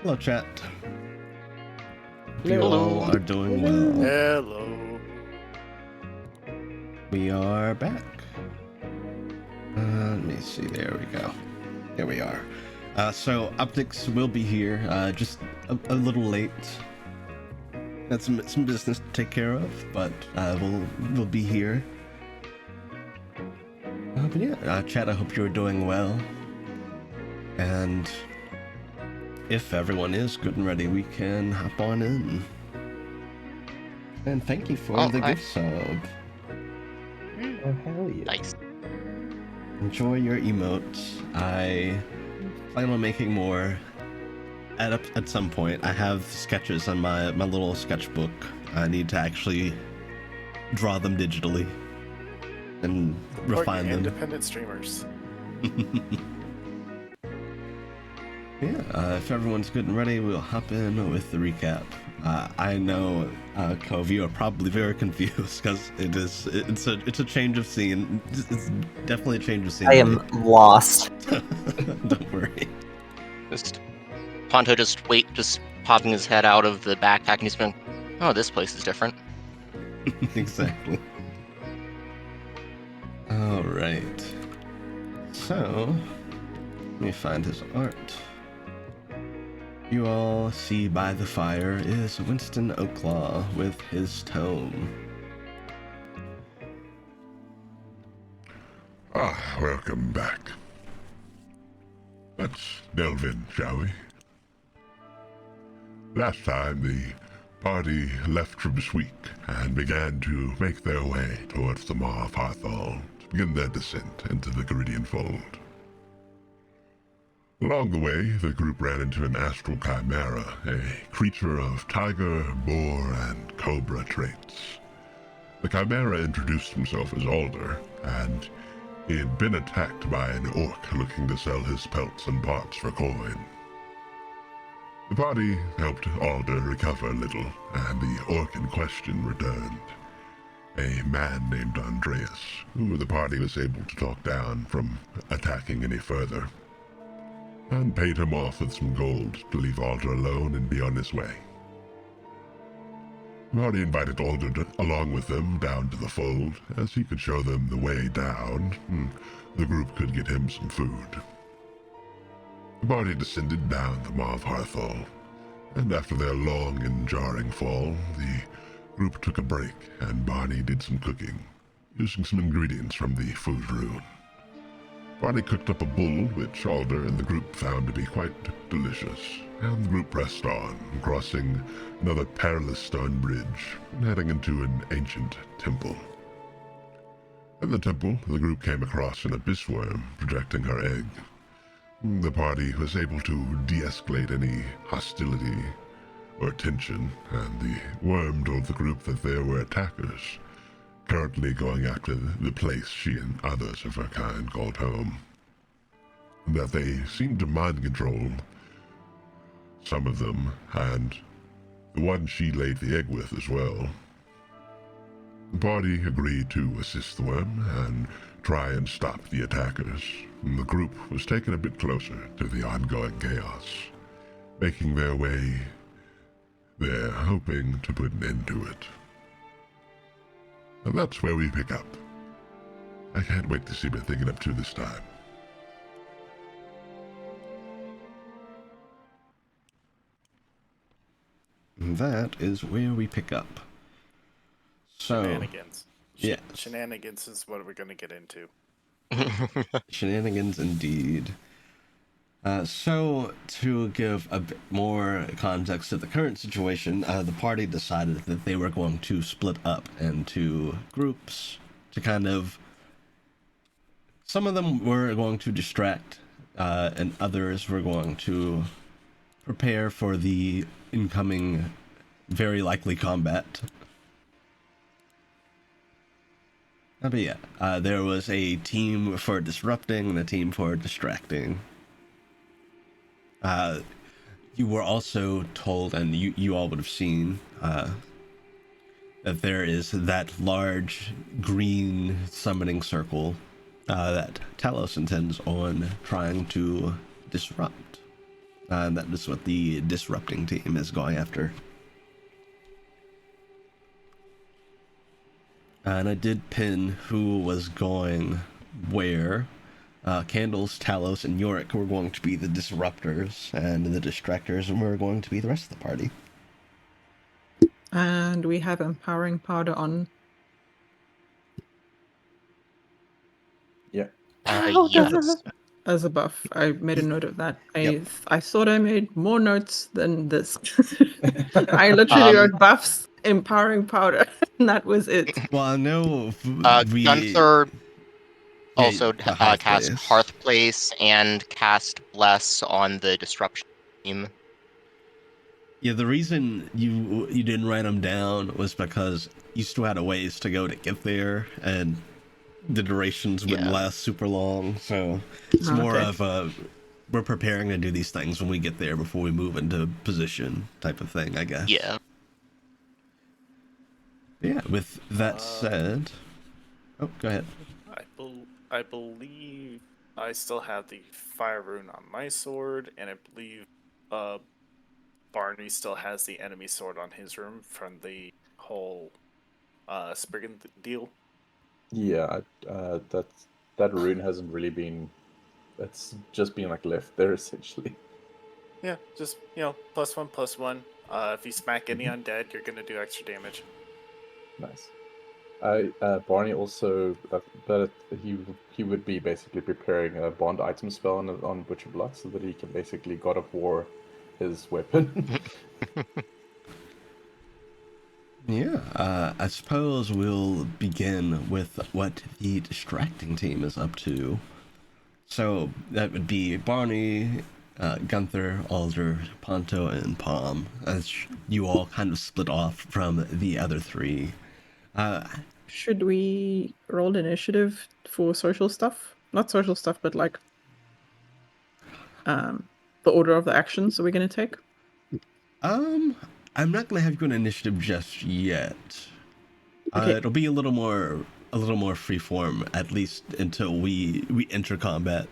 Hello, chat. Hello. You all are doing well. Hello. We are back. Let me see. There we go. There we are. So Optics will be here. Just a little late. Got some business to take care of, but we'll be here. But yeah, chat. I hope you're doing well. And if everyone is good and ready, we can hop on in. And thank you for the gift sub. Oh, hell yeah. Nice. Enjoy your emotes. I plan on making more at some point. I have sketches on my little sketchbook. I need to actually draw them digitally and refine them. Independent streamers. Yeah, if everyone's good and ready, we'll hop in with the recap. I know, Cove, you are probably very confused because it's a change of scene. It's definitely a change of scene. I am lost. Don't worry. Ponto just popping his head out of the backpack and he's going, oh, this place is different. Exactly. All right. So, let me find his art. You all see by the fire is Winston Oaklaw with his tome. Welcome back. Let's delve in, shall we? Last time, the party left from Sweek and began to make their way towards the Maw of Harthal to begin their descent into the Geridian Fold. Along the way, the group ran into an astral chimera, a creature of tiger, boar, and cobra traits. The chimera introduced himself as Alder, and he had been attacked by an orc looking to sell his pelts and parts for coin. The party helped Alder recover a little, and the orc in question returned. A man named Andreas, who the party was able to talk down from attacking any further, and paid him off with some gold to leave Alder alone and be on his way. The party invited Alder along with them down to the fold, as he could show them the way down. The group could get him some food. The party descended down the Maw of Harthal, and after their long and jarring fall, the group took a break, and Barney did some cooking, using some ingredients from the food rune. Barney cooked up a bull, which Alder and the group found to be quite delicious, and the group pressed on, crossing another perilous stone bridge, and heading into an ancient temple. In the temple, the group came across an abyss worm projecting her egg. The party was able to de-escalate any hostility or tension, and the worm told the group that there were attackers currently going after the place she and others of her kind called home, and that they seemed to mind control some of them, and the one she laid the egg with as well. The party agreed to assist the worm and try and stop the attackers, and the group was taken a bit closer to the ongoing chaos, making their way there, hoping to put an end to it. And that's where we pick up. I can't wait to see what they get up to this time. That is where we pick up. So, Shenanigans. Yeah. Shenanigans is what we're going to get into. Shenanigans indeed. So, to give a bit more context to the current situation, the party decided that they were going to split up into groups to kind of... Some of them were going to distract, and others were going to prepare for the incoming, very likely combat. But yeah, there was a team for disrupting and a team for distracting. You were also told, and you all would have seen, that there is that large green summoning circle that Talos intends on trying to disrupt. And that is what the disrupting team is going after. And I did pin who was going where. Candles, Talos, and Yorick were going to be the disruptors, and the distractors were going to be the rest of the party. And we have empowering powder on. Yeah. Yes. As a buff. I made a note of that. Yep. I thought I made more notes than this. I literally wrote buffs, empowering powder, and that was it. Well, I know Gunther also the Hearth cast Place. Hearth Place and cast Bless on the Disruption team. Yeah, the reason you didn't write them down was because you still had a ways to go to get there, and the durations wouldn't last super long. So it's more of a we're preparing to do these things when we get there before we move into position type of thing, I guess. Yeah. Yeah. With that said, oh, go ahead. I believe I still have the fire rune on my sword, and I believe Barney still has the enemy sword on his room from the whole Spriggan deal. Yeah, that rune hasn't really been. It's just been like left there essentially. Yeah, just +1/+1. If you smack any undead, you're gonna do extra damage. Nice. Barney also, but he would be basically preparing a bond item spell on Butcher Blood so that he can basically God of War his weapon. Yeah, I suppose we'll begin with what the distracting team is up to. So that would be Barney, Gunther, Alder, Ponto, and Palm, as you all kind of split off from the other three. Should we roll initiative for social stuff? Not social stuff, but like the order of the actions that we're going to take? I'm not gonna have you on initiative just yet. Okay. It'll be a little more freeform, at least until we enter combat.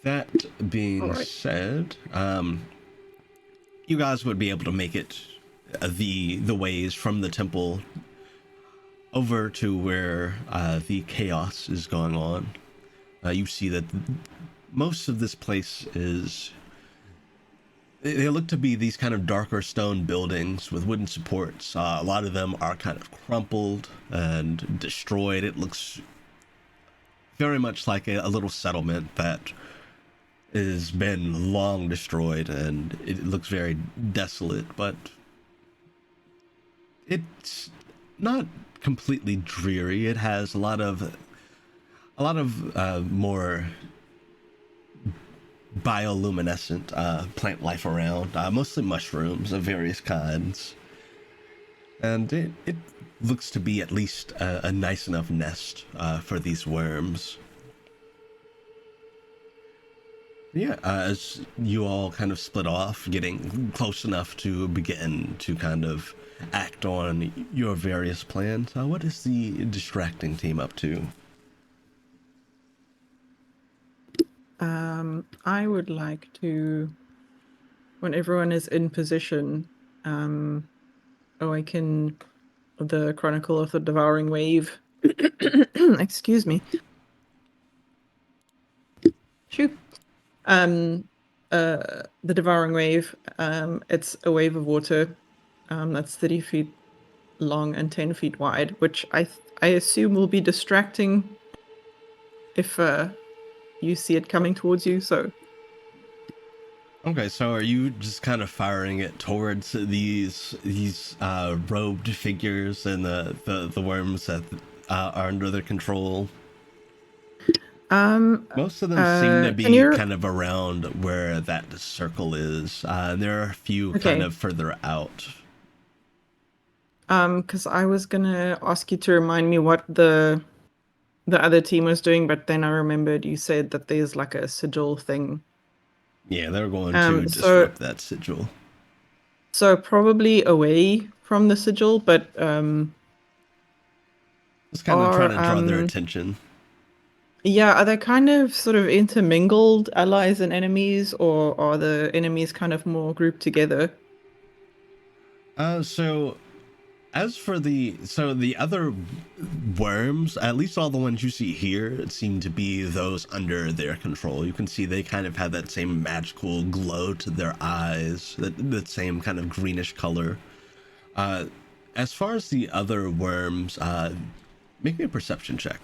That being said, you guys would be able to make it the ways from the temple over to where the chaos is going on. You see that most of this place is. They look to be these kind of darker stone buildings with wooden supports. A lot of them are kind of crumpled and destroyed. It looks very much like a little settlement that has been long destroyed, and it looks very desolate, but it's not completely dreary. It has a lot of more bioluminescent plant life around, mostly mushrooms of various kinds, and it looks to be at least a nice enough nest for these worms. Yeah, as you all kind of split off, getting close enough to begin to kind of act on your various plans, what is the distracting team up to? I would like to, when everyone is in position, awaken the Chronicle of the Devouring Wave. Excuse me. Shoot. The Devouring Wave, it's a wave of water that's 30 feet long and 10 feet wide, which I assume will be distracting if you see it coming towards you, so... Okay, so are you just kind of firing it towards these robed figures and the worms that are under their control? Most of them seem to be kind of around where that circle is. There are a few kind of further out. Because I was gonna ask you to remind me what the other team was doing, but then I remembered you said that there's like a sigil thing. Yeah, they're going to disrupt that sigil. So probably away from the sigil, but just kind of trying to draw their attention. Yeah, are they kind of sort of intermingled allies and enemies, or are the enemies kind of more grouped together? So as for the other worms, at least all the ones you see here seem to be those under their control. You can see they kind of have that same magical glow to their eyes, that same kind of greenish color. As far as the other worms, make me a perception check.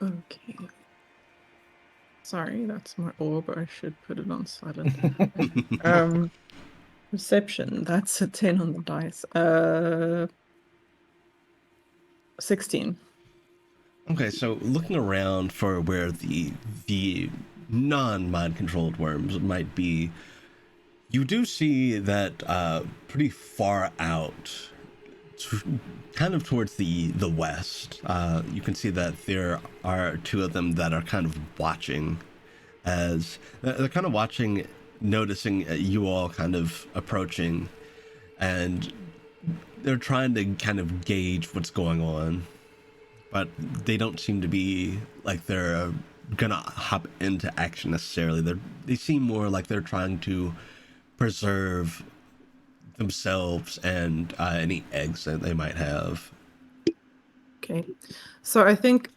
Okay. Sorry, that's my orb. I should put it on silent. Perception. That's a 10 on the dice. 16. Okay, so looking around for where the non-mind controlled worms might be, you do see that pretty far out, kind of towards the west. You can see that there are two of them that are kind of watching, as they're kind of watching, noticing you all kind of approaching, and they're trying to kind of gauge what's going on, but they don't seem to be like they're gonna hop into action necessarily. They seem more like they're trying to preserve themselves and any eggs that they might have. Okay. So I think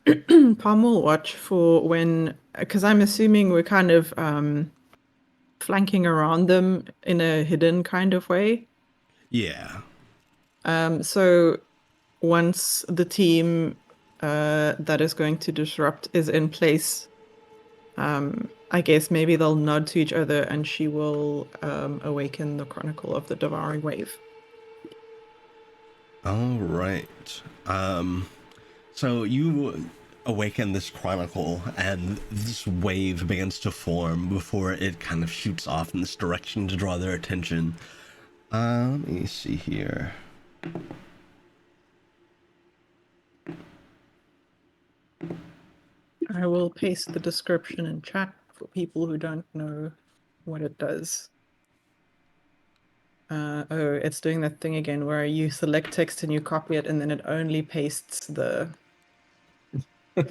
Palm will watch for when, because I'm assuming we're kind of flanking around them in a hidden kind of way. Yeah. So once the team that is going to disrupt is in place, I guess maybe they'll nod to each other and she will awaken the Chronicle of the Devouring Wave. All right. So you awaken this chronicle, and this wave begins to form before it kind of shoots off in this direction to draw their attention. Let me see here. I will paste the description in chat for people who don't know what it does. Oh, it's doing that thing again where you select text and you copy it and then it only pastes the Would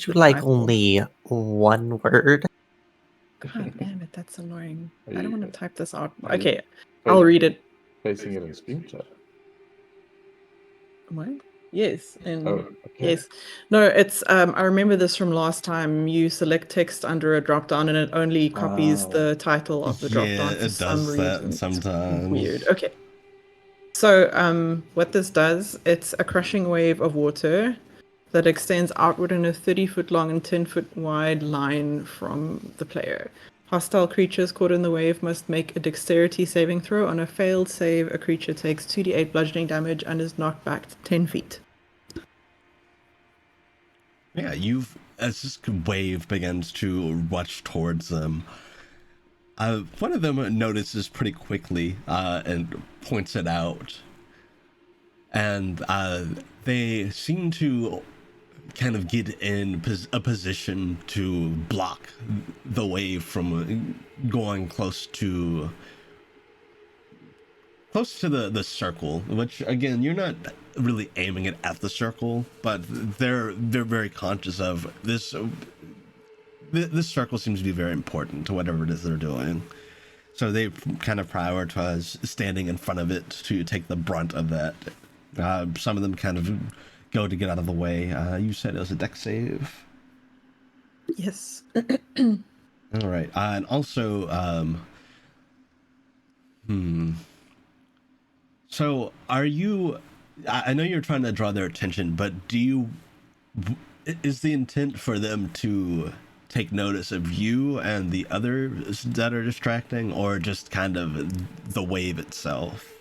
you the like title. only one word? God damn it, that's annoying. Are I don't you- want to type this out. are you Okay, I'll read it. Placing it in stream chat. What? Yes, and Oh, okay. yes. No, it's I remember this from last time. You select text under a drop down and it only copies the title of the drop Yeah, down for it some does that reason. It's sometimes. weird. Okay. So, what this does, it's a crushing wave of water that extends outward in a 30-foot long and 10-foot wide line from the player. Hostile creatures caught in the wave must make a dexterity saving throw. On a failed save, a creature takes 2d8 bludgeoning damage and is knocked back 10 feet. Yeah, as this wave begins to rush towards them, one of them notices pretty quickly and points it out. And they seem to kind of get in a position to block the wave from going close to the circle, which again, you're not really aiming it at the circle, but they're very conscious of this. This circle seems to be very important to whatever it is they're doing. So they kind of prioritize standing in front of it to take the brunt of that. Some of them kind of go to get out of the way. You said it was a dex save? Yes. All right. And also, so are you, I know you're trying to draw their attention, but is the intent for them to take notice of you and the others that are distracting, or just kind of the wave itself?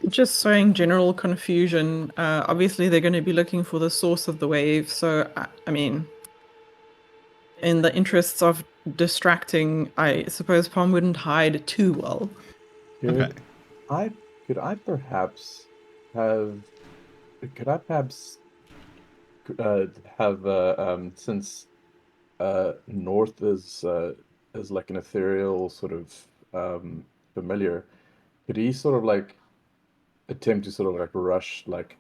Just sowing general confusion. Obviously, they're going to be looking for the source of the wave. So, I mean, in the interests of distracting, I suppose Palm wouldn't hide too well. Okay. Could I perhaps have could I perhaps have since north is like an ethereal sort of familiar, could he sort of like attempt to sort of like rush like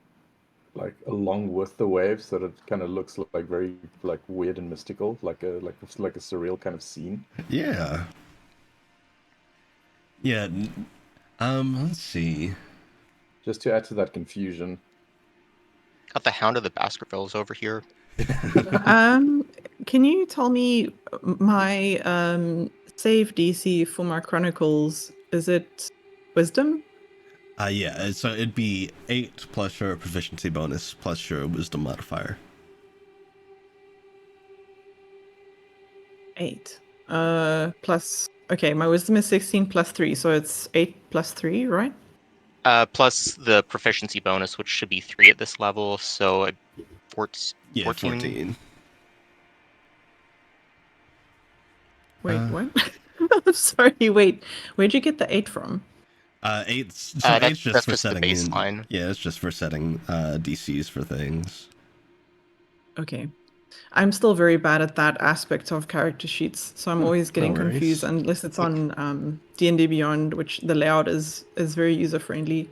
along with the waves, so that it kind of looks like very like weird and mystical, like a surreal kind of scene. Yeah. Yeah. Let's see. Just to add to that confusion. Got the Hound of the Baskervilles over here. Can you tell me my save DC for my Chronicles? Is it Wisdom? Yeah. So it'd be 8 plus your proficiency bonus plus your wisdom modifier. 8. Plus. Okay, my Wisdom is 16 plus 3, so it's 8 plus 3, right? Plus the proficiency bonus, which should be 3 at this level, so 14. Yeah, 14. Wait, what? I'm sorry, wait. Where'd you get the 8 from? 8's so That's 8's just for just the setting in. baseline. Yeah, it's just for setting DCs for things. Okay. I'm still very bad at that aspect of character sheets, so I'm always getting worries. confused unless it's on D&D Beyond, which the layout is very user friendly.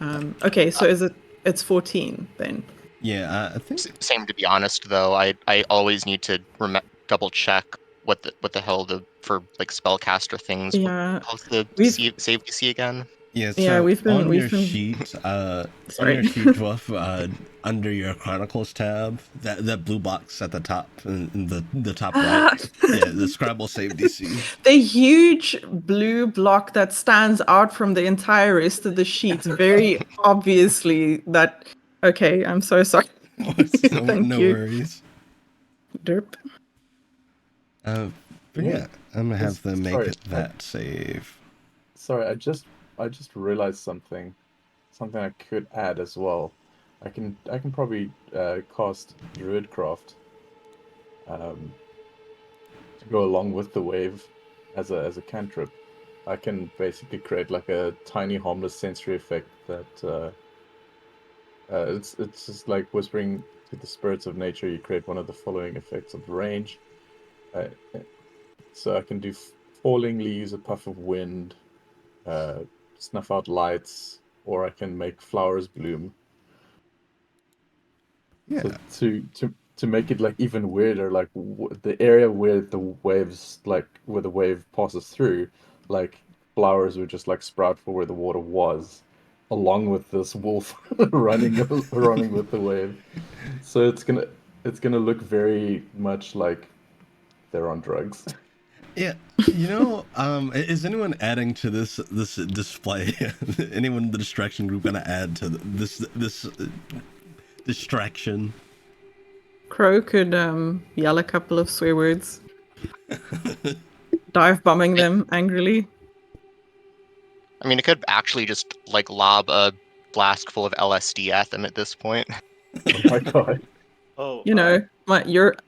Okay, so it's 14 then? Yeah, I think. Same, to be honest, though. I always need to double check what the hell for like spellcaster things. Yeah, How's the save DC again? Yeah, so yeah, we've been sheet, on Sorry. your sheet, Dwarf, under your Chronicles tab, that blue box at the top, in the top right, yeah, the Scrabble save DC. The huge blue block that stands out from the entire rest of the sheet, very obviously that. Okay, I'm so sorry. Thank no you. worries. Derp. But yeah, I'm gonna have them make Sorry, that save. Sorry, I just realized something I could add as well. I can probably cast Druidcraft to go along with the wave as a cantrip. I can basically create like a tiny harmless sensory effect that it's just like whispering to the spirits of nature. You create one of the following effects of range. So I can do falling leaves, a puff of wind, snuff out lights, or I can make flowers bloom. Yeah. So to make it like even weirder, like the area where the waves, like where the wave passes through, like flowers would just like sprout for where the water was, along with this wolf running with the wave. So it's gonna look very much like they're on drugs. Yeah, is anyone adding to this display? Anyone in the distraction group gonna add to this distraction? Crow could yell a couple of swear words. Dive bombing them angrily. I mean, it could actually just like lob a flask full of LSD at them at this point. Oh my god. Oh, You know,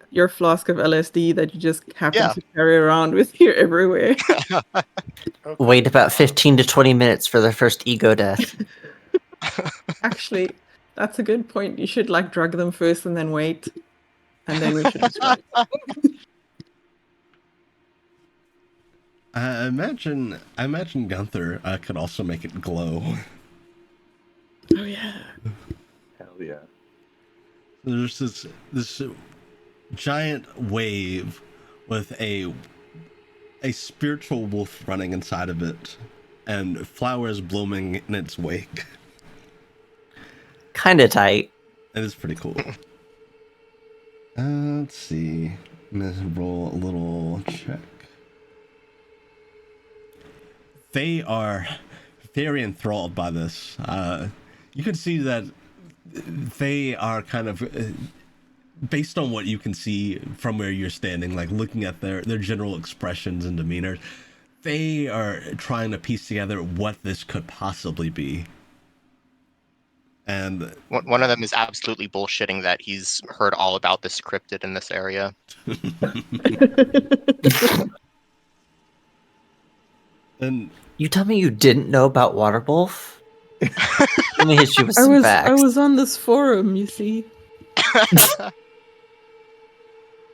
your flask of LSD that you just happen Yeah. to carry around with you everywhere. okay. Wait about 15 to 20 minutes for their first ego death. Actually, that's a good point. You should like drug them first and then wait. And then we should distract. I imagine Gunther could also make it glow. Oh yeah. Hell yeah. There's this giant wave with a spiritual wolf running inside of it, and flowers blooming in its wake. Kinda tight. It is pretty cool. Let's see. I'm gonna roll a little check. They are very enthralled by this. You can see that they are kind of, based on what you can see from where you're standing, like looking at their general expressions and demeanor, they are trying to piece together what this could possibly be. And One of them is absolutely bullshitting that he's heard all about this cryptid in this area. and You tell me you didn't know about Waterwolf? Let me hit you with I some was facts. on this forum, you see.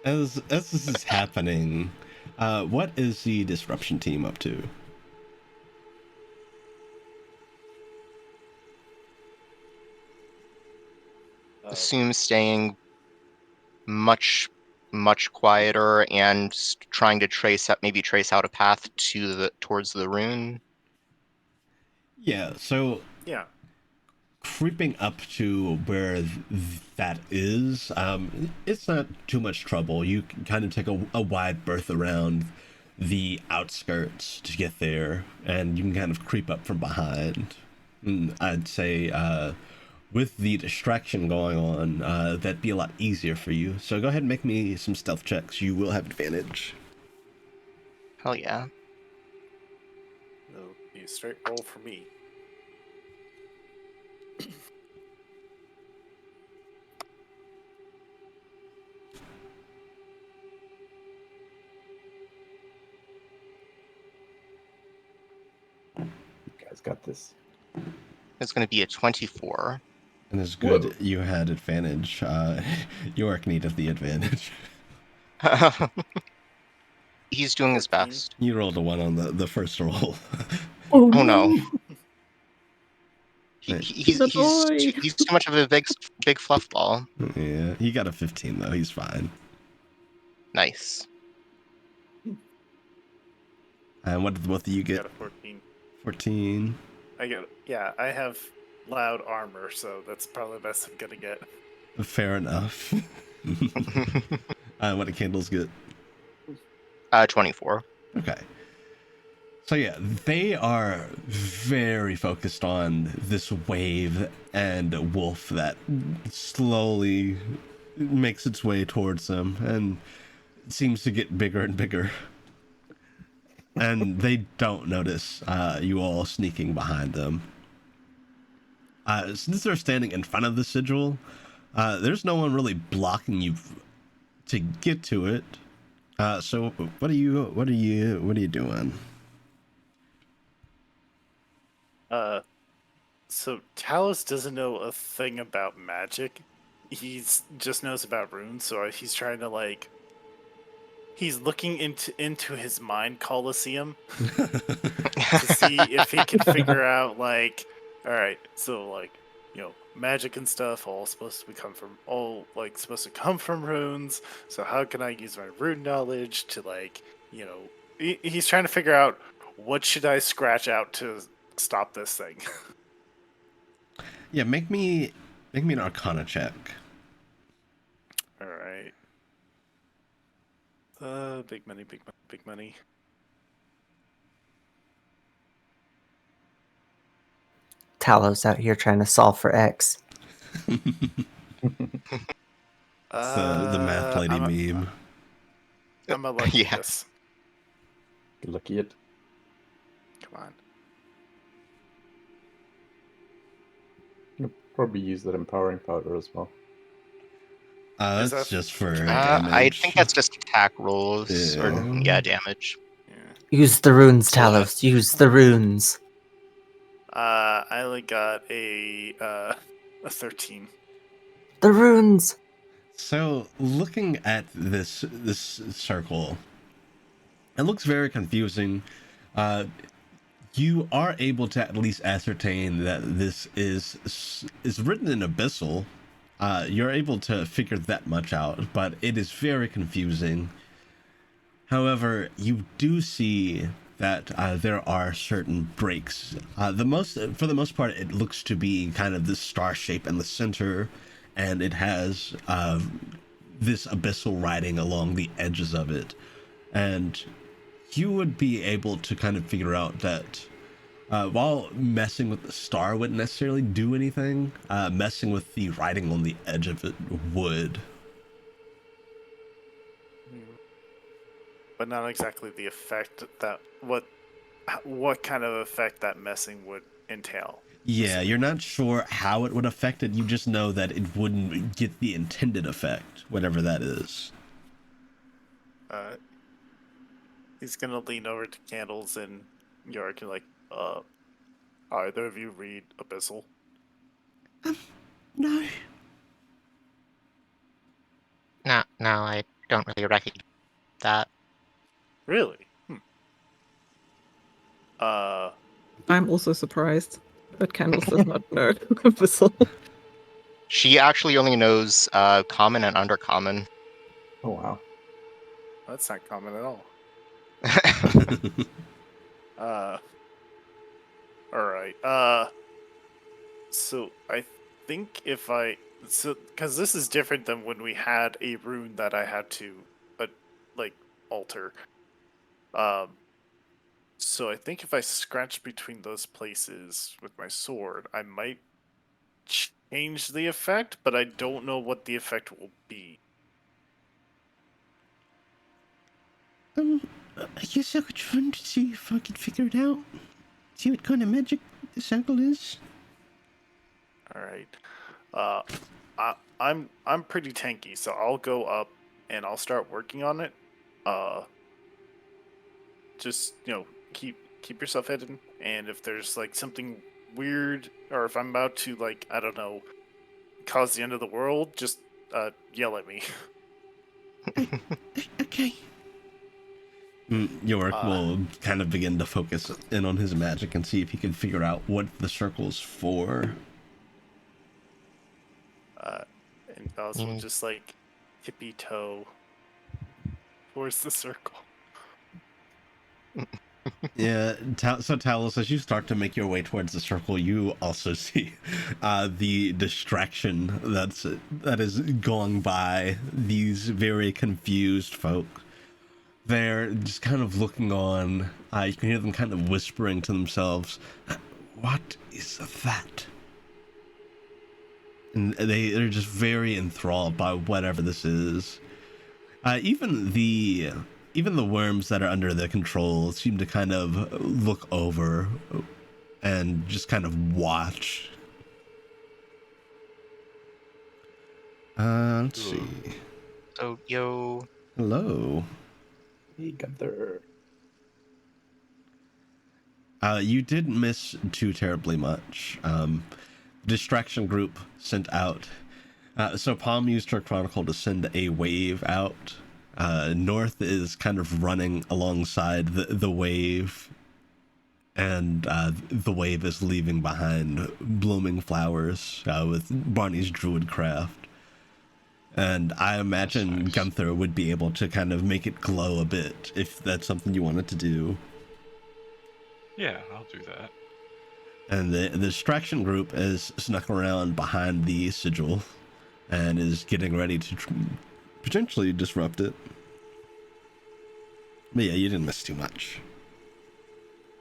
as this is happening, what is the disruption team up to? assume staying much quieter and trying to trace out a path towards the rune. Yeah, so Yeah. creeping up to where that is, it's not too much trouble. You can kind of take a wide berth around the outskirts to get there, and you can kind of creep up from behind. And I'd say, with the distraction going on, that'd be a lot easier for you. So go ahead and make me some stealth checks. You will have advantage. Hell yeah. It'll be a straight roll for me. You guys got this. It's going to be a 24. And it's good Whoa. you had advantage. York needed the advantage. He's doing his 14. best. You rolled a 1 on the first roll. Oh no. Right. He's The boy. too much of a big fluff ball. Yeah, he got a 15 though. He's fine. Nice. And what did both of you I get? got a 14. 14. I have loud armor, so that's probably the best I'm gonna get. Fair enough. What did Candles get? 24. Okay. So yeah, they are very focused on this wave and wolf that slowly makes its way towards them and seems to get bigger and bigger. And they don't notice you all sneaking behind them. Since they're standing in front of the sigil, there's no one really blocking you to get to it. So what are you doing? So Talos doesn't know a thing about magic. He's just knows about runes, so he's trying to he's looking into his mind coliseum to see if he can figure out all right, so magic and stuff all supposed to come from runes. So how can I use my rune knowledge to he's trying to figure out what should I scratch out to stop this thing. Yeah, make me an Arcana check. All right. Big money, big money, big money. Talos out here trying to solve for X. It's the math lady meme. I'm a lucky Yeah. yes. Lucky it. Come on. You'll probably use that empowering powder as well. Is That's that- just for I damage. think that's just attack rolls or damage. Yeah. Use the runes, So, Talos. Use the runes. I only got a 13. The runes. So looking at this circle, it looks very confusing. You are able to at least ascertain that this is written in Abyssal. You're able to figure that much out, but it is very confusing. However, you do see that there are certain breaks. For the most part, it looks to be kind of this star shape in the center, and it has this abyssal writing along the edges of it. And you would be able to kind of figure out that while messing with the star wouldn't necessarily do anything, messing with the writing on the edge of it would. But not exactly the effect that what kind of effect that messing would entail. Yeah, you're not sure how it would affect it. You just know that it wouldn't get the intended effect, whatever that is. He's gonna lean over to Candles and York and either of you read Abyssal? No. No, I don't really recognize that. Really? I'm also surprised that Candles does not know Abyssal. She actually only knows common and undercommon. Oh wow. That's not common at all. All right. So I think because this is different than when we had a rune that I had to, like alter. Um. So I think if I scratch between those places with my sword, I might change the effect, but I don't know what the effect will be. I guess I could try to see if I could figure it out. See what kind of magic the circle is. All right. I'm pretty tanky, so I'll go up and I'll start working on it. Just keep yourself hidden, and if there's like something weird, or if I'm about to like I don't know, cause the end of the world, just yell at me. Okay. Yorick will kind of begin to focus in on his magic and see if he can figure out what the circle's for. And Oz will just like tippy toe towards the circle. Yeah, so Talos, as you start to make your way towards the circle, you also see the distraction that is going by these very confused folk. They're just kind of looking on. You can hear them kind of whispering to themselves, "What is that?" And they're just very enthralled by whatever this is. Even the worms that are under their control seem to kind of look over and just kind of watch. Let's see. So, yo. Hello. Hey, Gunther. You didn't miss too terribly much. Distraction group sent out. So Palm used her chronicle to send a wave out. North is kind of running alongside the wave, and the wave is leaving behind blooming flowers with Barney's druid craft. And I imagine nice. Gunther would be able to kind of make it glow a bit if that's something you wanted to do. Yeah, I'll do that. And the distraction group is snuck around behind the sigil and is getting ready to potentially disrupt it. But yeah, you didn't miss too much.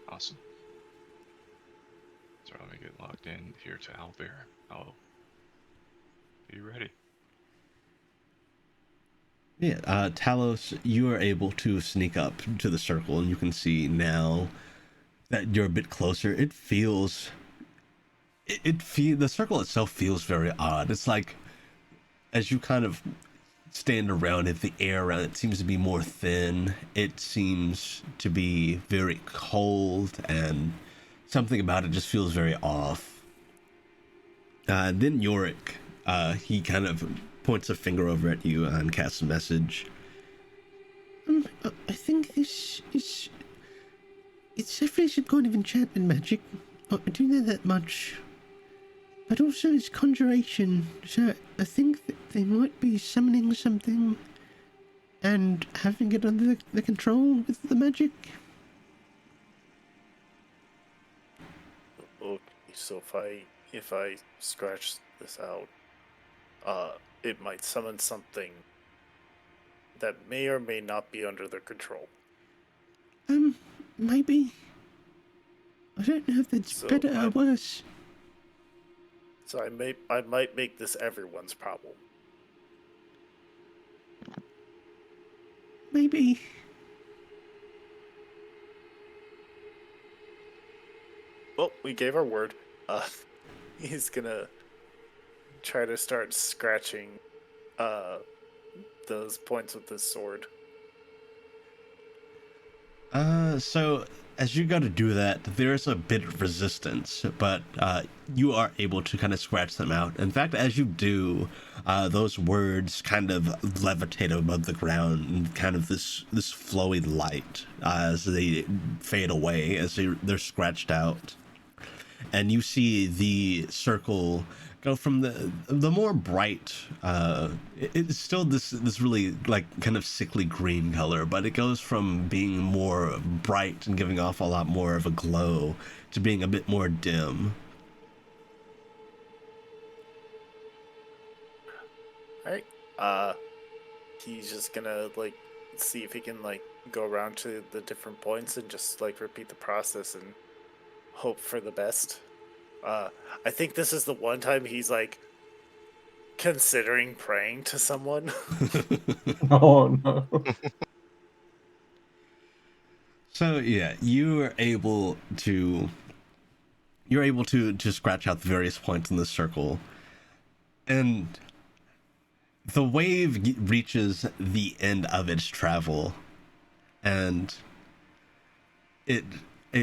Awesome. So let me get logged in here to Owlbear. I'll be ready. Yeah, Talos, you are able to sneak up to the circle, and you can see now that you're a bit closer. It feels... the circle itself feels very odd. It's like, as you kind of stand around it, the air around it seems to be more thin. It seems to be very cold, and something about it just feels very off. Then Yorick, he kind of points a finger over at you and casts a message. I think this is... It's definitely some kind of enchantment magic. I do know that much. But also it's conjuration, so I think that they might be summoning something and having it under the control with the magic. Okay, so if I scratch this out, it might summon something that may or may not be under their control. Maybe. I don't know if that's So better or worse. So I might make this everyone's problem. Maybe. Well, we gave our word. He's gonna try to start scratching those points with his sword. So as you go to do that, there's a bit of resistance, but you are able to kind of scratch them out. In fact, as you do, those words kind of levitate above the ground in kind of this flowy light as they fade away, as they're scratched out. And you see the circle go from the more bright, it's still this really like kind of sickly green color, but it goes from being more bright and giving off a lot more of a glow to being a bit more dim. All right. He's just gonna like see if he can like go around to the different points and just like repeat the process and hope for the best. I think this is the one time he's like considering praying to someone. Oh no. So yeah, you're able to scratch out the various points in the circle, and the wave reaches the end of its travel, and it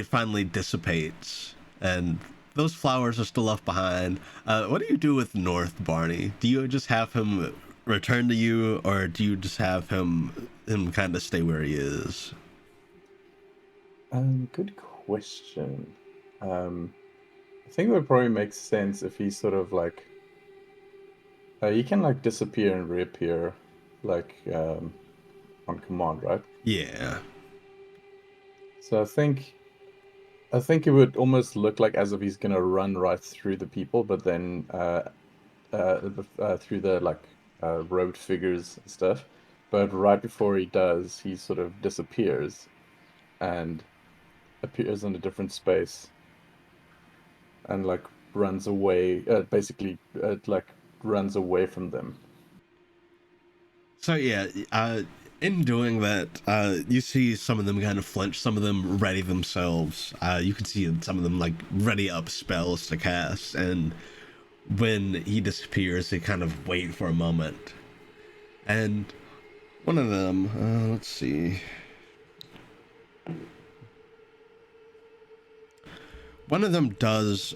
finally dissipates, and those flowers are still left behind. What do you do with North, Barney? Do you just have him return to you, or do you just have him kind of stay where he is? Good question. I think it would probably make sense if he sort of like he can like disappear and reappear like on command, right? Yeah. So I think it would almost look like as if he's gonna run right through the people, but then through the like robed figures and stuff. But right before he does, he sort of disappears and appears in a different space and like runs away. Basically, like runs away from them. So yeah, in doing that, you see some of them kind of flinch, some of them ready themselves. You can see some of them like ready up spells to cast, and when he disappears, they kind of wait for a moment. And one of them, let's see. One of them does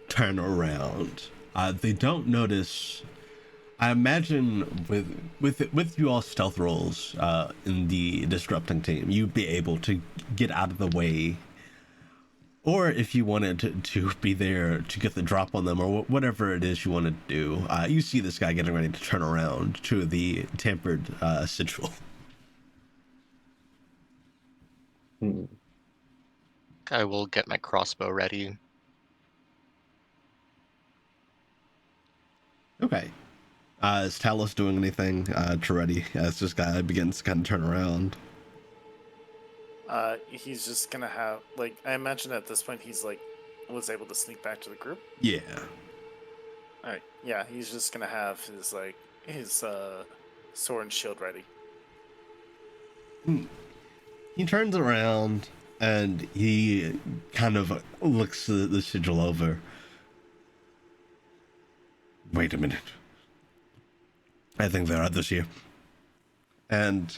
turn around. They don't notice. I imagine with you all stealth rolls in the disrupting team, you'd be able to get out of the way, or if you wanted to be there to get the drop on them, or whatever it is you want to do. You see this guy getting ready to turn around to the tampered sigil. Hmm. I will get my crossbow ready. Okay. Is Talos doing anything to ready as this guy begins to kind of turn around? He's just gonna have like I imagine at this point he's like was able to sneak back to the group. Yeah. All right, yeah, he's just gonna have his like his sword and shield ready. He turns around and he kind of looks the sigil over. Wait a minute. I think there are others here. And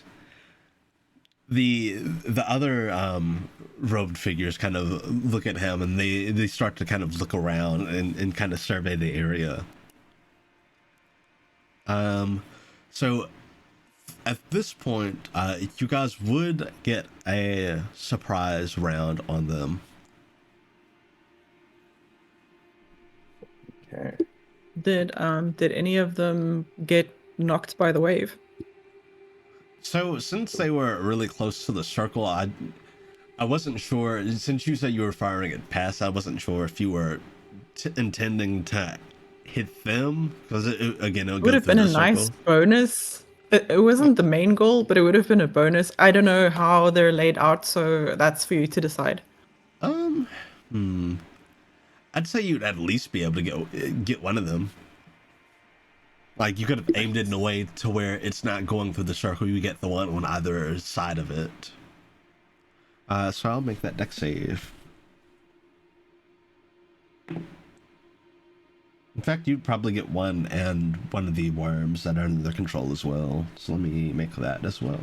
the other robed figures kind of look at him, and they start to kind of look around and kind of survey the area. So at this point, you guys would get a surprise round on them. Okay. Did any of them get knocked by the wave? So since they were really close to the circle, I wasn't sure. Since you said you were firing it past, I wasn't sure if you were intending to hit them, because again, it'll It go would have through been the a nice circle. bonus. It wasn't the main goal, but it would have been a bonus. I don't know how they're laid out, so that's for you to decide. I'd say you'd at least be able to get one of them. Like, you could have aimed it in a way to where it's not going through the circle. You get the one on either side of it. So I'll make that dex save. In fact, you'd probably get one and one of the worms that are under their control as well. So let me make that as well.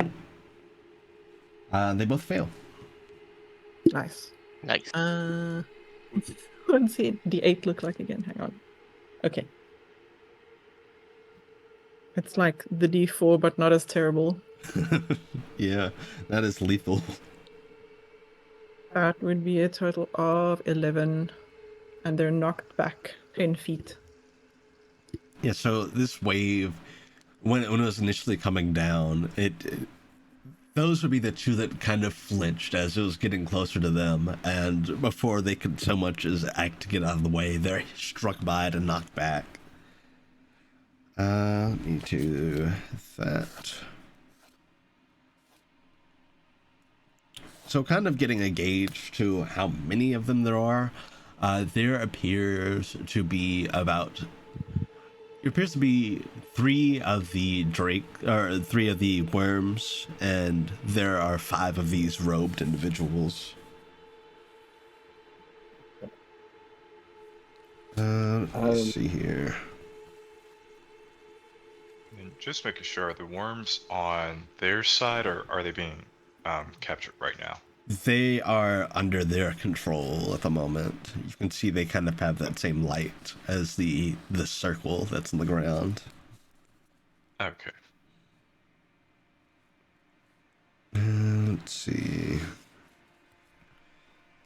They both fail. Nice. Nice. Let's see the 8 look like again. Hang on. Okay. It's like the D4, but not as terrible. Yeah, that is lethal. That would be a total of 11, and they're knocked back 10 feet. Yeah, so this wave, when it was initially coming down, those would be the two that kind of flinched as it was getting closer to them, and before they could so much as act to get out of the way, they're struck by it and knocked back. Let me do that. So kind of getting a gauge to how many of them there are, there appears to be three of the three of the worms, and there are 5 of these robed individuals. Let me see here. And just making sure, are the worms on their side, or are they being captured right now? They are under their control at the moment. You can see they kind of have that same light as the circle that's on the ground. Okay. Let's see.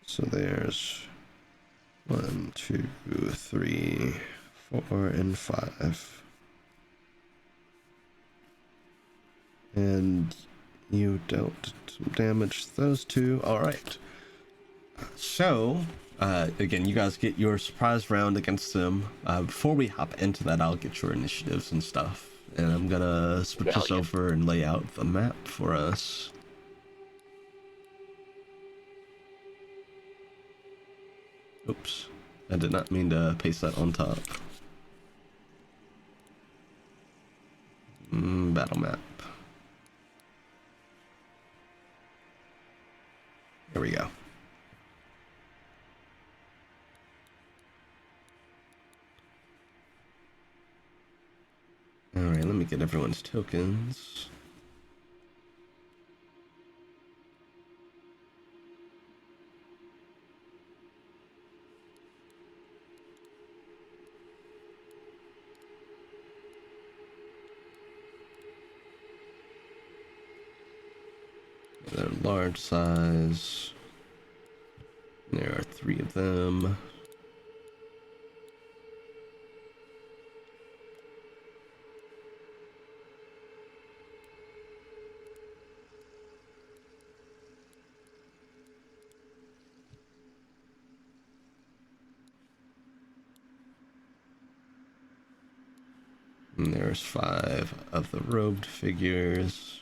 So there's 1, 2, 3, 4, and 5. And you dealt some damage to those 2. All right. So, again, you guys get your surprise round against them. Before we hop into that, I'll get your initiatives and stuff. And I'm gonna switch this over and lay out the map for us. Oops. I did not mean to paste that on top. Battle map. Here we go. Alright, let me get everyone's tokens. They're large size. There are 3 of them. And there's 5 of the robed figures.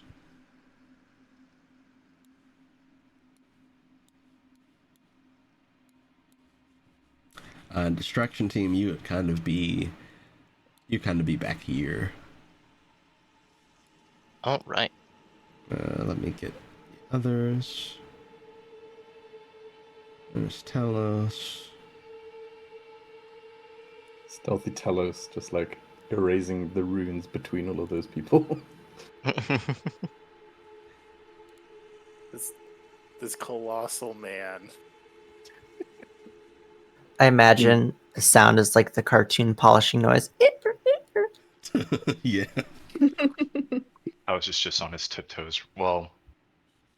Distraction team, you kind of be back here. All right. Let me get the others. There's Talos. Stealthy Talos, just like erasing the runes between all of those people. This colossal man. I imagine the sound is like the cartoon polishing noise. Yeah. I was just on his tiptoes. Well,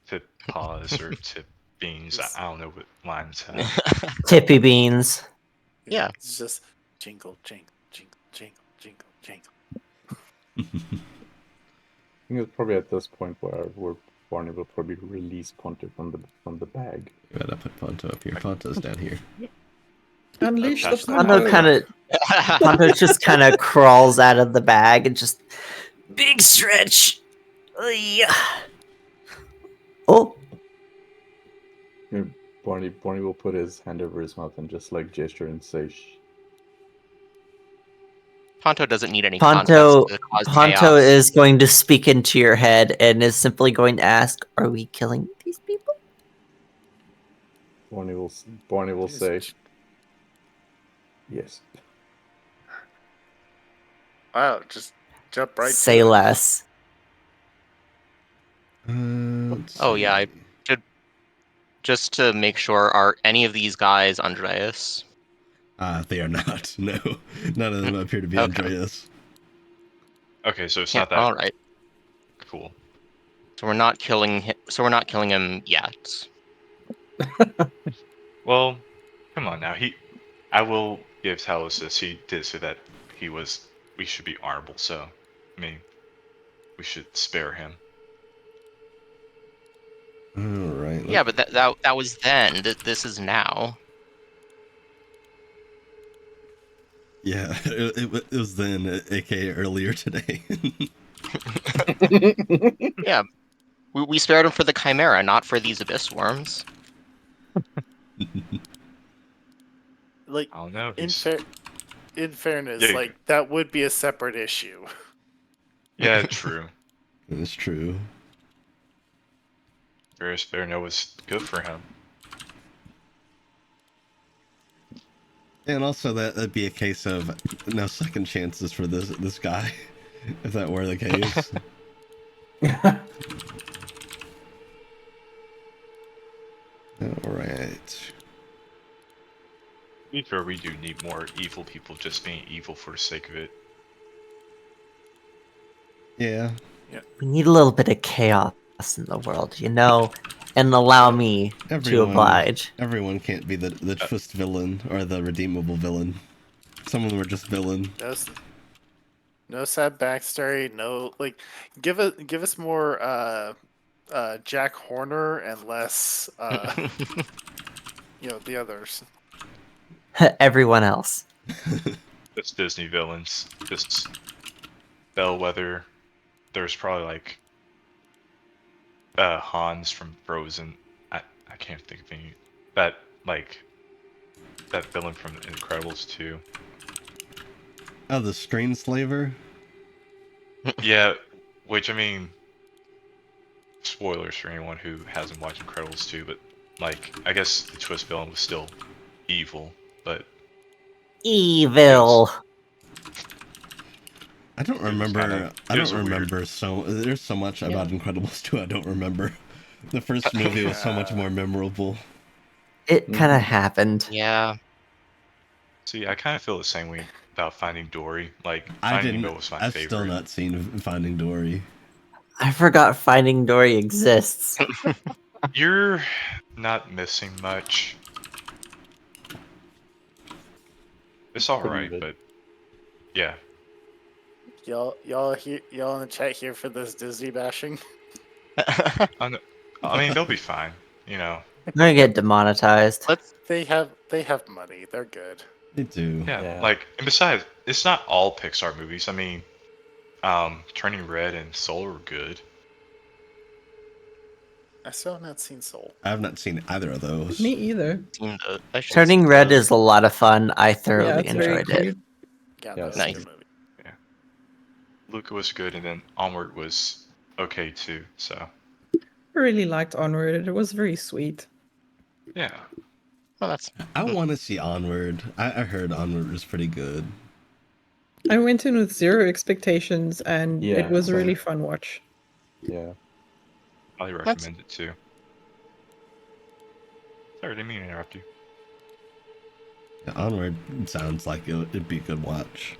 tip paws or tip beans. I don't know what lines have. Tippy beans. Yeah. It's just jingle, jingle, jingle, jingle, jingle, jingle. I think it's probably at this point where Barney will probably release Ponto from the bag. You gotta put Ponto up here. Ponto's down here. Unleash the That's the Ponto Ponto. Ponto just kind of crawls out of the bag and just big stretch. Oh, You know, Barney will put his hand over his mouth and just like gesture and say, "Shh." Ponto doesn't need any Ponto context to cause Ponto chaos. is going to speak into your head and is simply going to ask, "Are we killing these people?" Barney will say, "Yes." Wow, just jump right Say to it. less. Oh yeah, I should just to make sure. Are any of these guys Andreas? They are not. No, none of them appear to be Okay. Andreas. Okay, so it's Yeah. not that All right. cool. So we're not killing him. So we're not killing him yet. Well, come on now. I will give Talos this. He did say that we we should be honorable. So, I mean, we should spare him. All right. Yeah, but that was then. This is now. Yeah, it was then, aka earlier today. Yeah, we spared him for the Chimera, not for these abyss worms. Like, I don't know. in fairness, Yeah. like that would be a separate issue. Yeah, true. It's true. Various Fairno was good for him. And also that'd be a case of no second chances for this guy, if that were the case. All right. To be fair, we do need more evil people just being evil for the sake of it. Yeah. We need a little bit of chaos in the world, you know? And allow me to oblige. Everyone can't be the twist villain or the redeemable villain. Some of them are just villain. No sad backstory. No, like, give us more Jack Horner and less the others. Everyone else. Just Disney villains. Just Bellwether. There's probably like Hans from Frozen. I can't think of any. That villain from Incredibles 2. Oh, the Strainslaver? Yeah, which I mean, spoilers for anyone who hasn't watched Incredibles 2, but like, I guess the twist villain was still evil, but Evil. I don't remember. Weird. There's so much about Incredibles 2 I don't remember. The first movie was so much more memorable. It kind of happened. Yeah. See, I kind of feel the same way about Finding Dory. Like, I've favorite. still not seen Finding Dory. I forgot Finding Dory exists. You're not missing much. It's alright, but yeah. Y'all in the chat here for this Disney bashing? I mean, they'll be fine. You know. They're gonna get demonetized. They have money. They're good. They do. Yeah, like, and besides, it's not all Pixar movies. I mean, Turning Red and Soul are good. I still have not seen Soul. I have not seen either of those. Me either. Turning Red is a lot of fun. I thoroughly it's very enjoyed it. cute. Yeah, Yes. that's a Nice. good movie. Yeah. Luca was good, and then Onward was okay too. So I really liked Onward. It was very sweet. yeah. Well, that's. I want to see Onward. I heard Onward was pretty good. I went in with zero expectations, and Yeah, it was a same. really fun watch. Yeah. Highly recommend it too. Sorry, didn't mean to interrupt you. Yeah, Onward sounds like it'd be a good watch.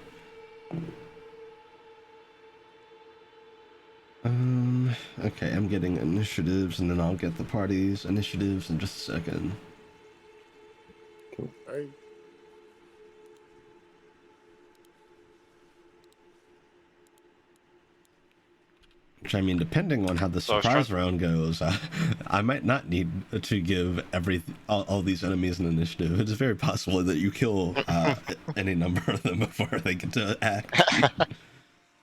Okay, I'm getting initiatives, and then I'll get the party's initiatives in just a second. Alright. Which, I mean, depending on how the So I was surprise round goes, I might not need to give all these enemies an initiative. It's very possible that you kill any number of them before they get to act.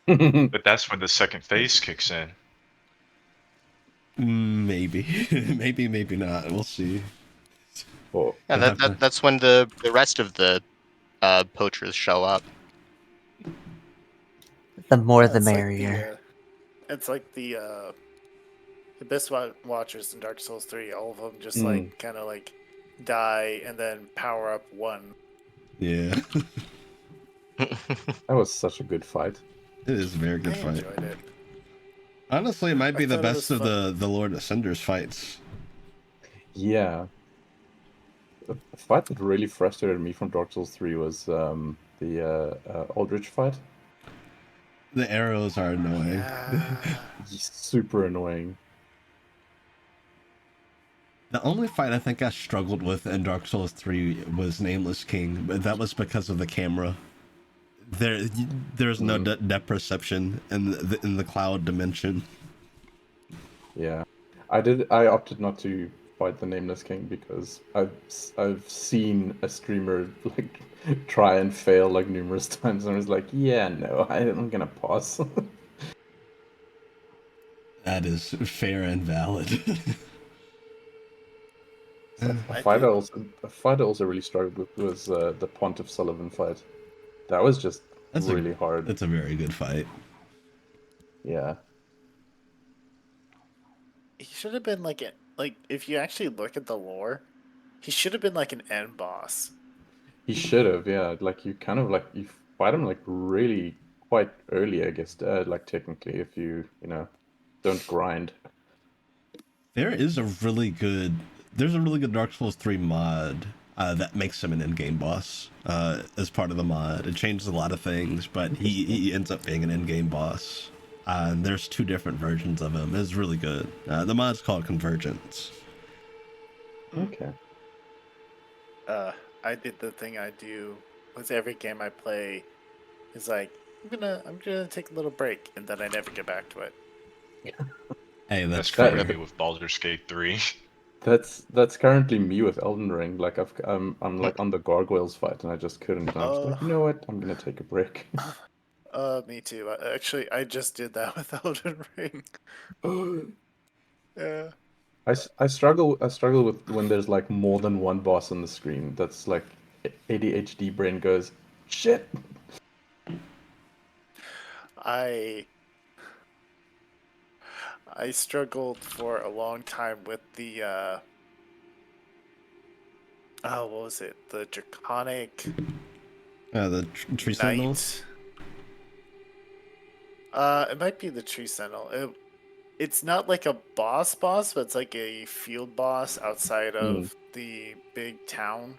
But that's when the second phase kicks in. Maybe, maybe not. We'll see. Well, Yeah, that's when the rest of the poachers show up. The more the It's like merrier. it's like the Abyss Watchers in Dark Souls 3. All of them just like kind of like die and then power up one. Yeah, that was such a good fight. it is a very good I fight. enjoyed it. Honestly, it might be the thought it best was of the Lord of Cinders fights. Yeah. The fight that really frustrated me from Dark Souls 3 was the Aldrich fight. The arrows are annoying. He's super annoying. The only fight I think I struggled with in Dark Souls 3 was Nameless King, but that was because of the camera. There's no depth perception in the cloud dimension. Yeah, I opted not to fight the Nameless King because I've seen a streamer like try and fail like numerous times, and I was like, yeah, no, I'm gonna pass. That is fair and valid. A fight I also really struggled with was the Pontiff Sullivan fight. That was just really hard. It's a very good fight. Yeah. He should have been like if you actually look at the lore, he should have been like an end boss. He should have, yeah. Like you kind of like you fight him like really quite early, I guess. Like technically, if you don't grind. There's a really good Dark Souls 3 mod that makes him an in-game boss as part of the mod. It changes a lot of things, but he ends up being an in-game boss. And there's 2 different versions of him. It's really good. The mod's called Convergence. Okay. I did the thing I do with every game I play. Is like I'm gonna take a little break, and then I never get back to it. Hey, that's currently me with Baldur's Gate 3. That's currently me with Elden Ring. Like I'm like on the gargoyles fight, and I just couldn't. And I was like, you know what? I'm gonna take a break. Me too. Actually, I just did that with Elden Ring. Yeah. I struggle with when there's like more than one boss on the screen. That's like ADHD brain goes, shit. I struggled for a long time with the what was it? The Draconic the Tree Sentinel. It might be the Tree Sentinel. It's not like a boss, but it's like a field boss outside of the big town,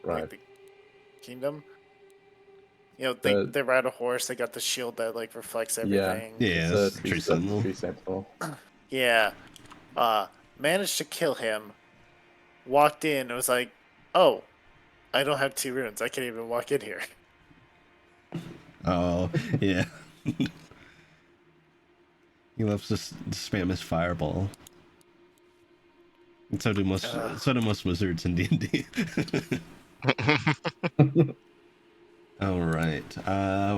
right? Like the kingdom. You know, they ride a horse. They got the shield that like reflects everything. Yeah, it's Tree Sentinel. Tree Sentinel. Yeah. Managed to kill him. Walked in. It was like, oh, I don't have 2 runes. I can't even walk in here. Oh, yeah. He loves to spam his fireball. And so do most wizards in D&D. All right.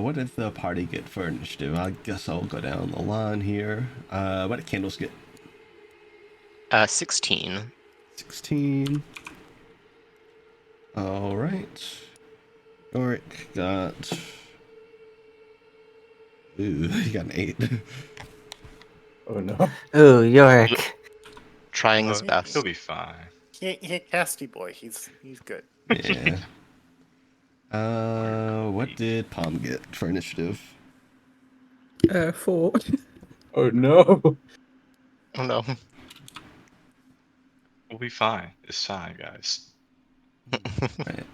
What did the party get for initiative? I guess I'll go down the line here. What did Candles get? 16. 16. All right. Yorick got... Ooh, he got an 8. Oh no. Ooh, Yorick. Trying his best. He'll be fine. He casty boy. He's good. Yeah. What did Palm get for initiative? 4. Oh no. Oh no. We'll be fine. It's fine, guys. Right.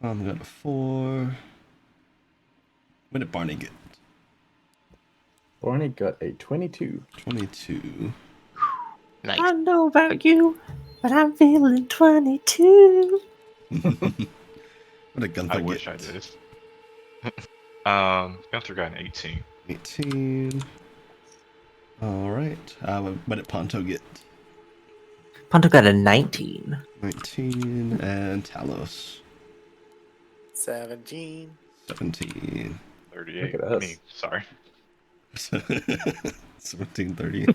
Palm got a 4. What did Barney get? Barney got a 22. 22. Nice. I don't know about you, but I'm feeling 22. What did Gunther I get? wish I did. Gunther got an 18. 18. All right. What did Ponto get? Ponto got a 19. 19. And Talos? 17. 17. 38. Look at us. Sorry. 17, 30.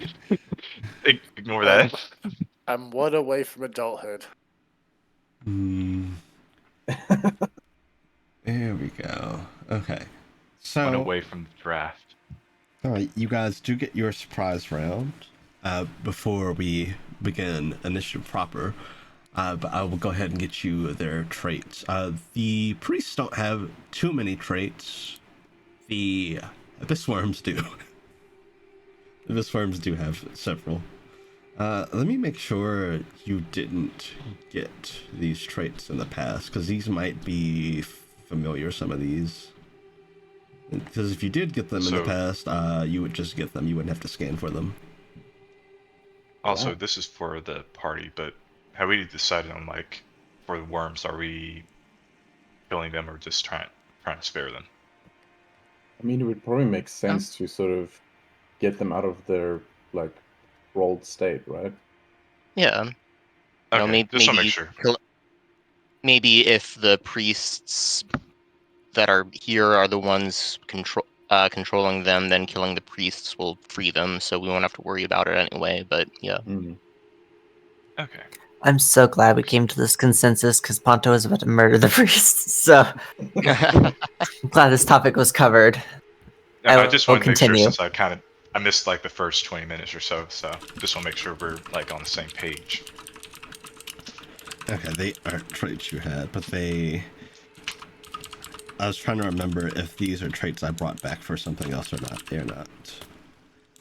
Ignore that. I'm 1 away from adulthood. There we go. Okay. So 1 away from the draft. all right, you guys do get your surprise round before we begin initiative proper. But I will go ahead and get you their traits. The priests don't have too many traits. The abyss worms do. Abyss worms do have several. Let me make sure you didn't get these traits in the past, because these might be familiar, some of these. Because if you did get them in the past, you would just get them. You wouldn't have to scan for them. Also, this is for the party, but have we decided on, like, for the worms, are we killing them or just trying trying to spare them. I mean, it would probably make sense to sort of get them out of their like rolled state, right? Yeah. Okay, just want to make maybe sure. maybe if the priests that are here are the ones controlling them, then killing the priests will free them, so we won't have to worry about it anyway. But yeah. Okay. I'm so glad we came to this consensus because Ponto is about to murder the priests. So I'm glad this topic was covered. I just want to make sure, continue. since I missed like the first 20 minutes or so just want to make sure we're like on the same page. Okay, they aren't traits you had, but I was trying to remember if these are traits I brought back for something else or not. They're not.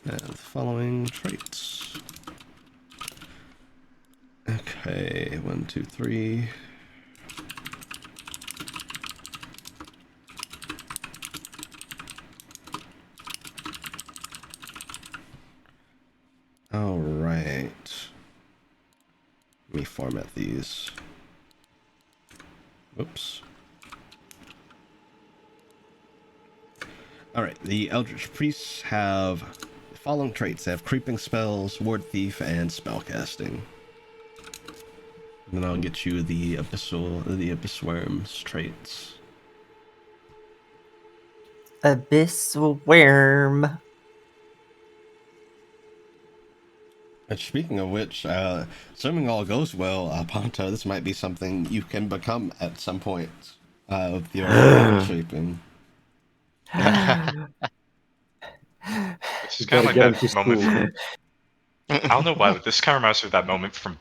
The following traits. Okay, 1, 2, 3. All right. Let me format these. Whoops. Alright, the Eldritch Priests have the following traits. They have Creeping Spells, Ward Thief, and Spellcasting. And then I'll get you the Abyss Worms traits. Abyss Worm. And speaking of which, assuming all goes well, Ponto, this might be something you can become at some point with your shaping. This is kind of like that moment. I don't know why, but this kind of reminds me of that moment from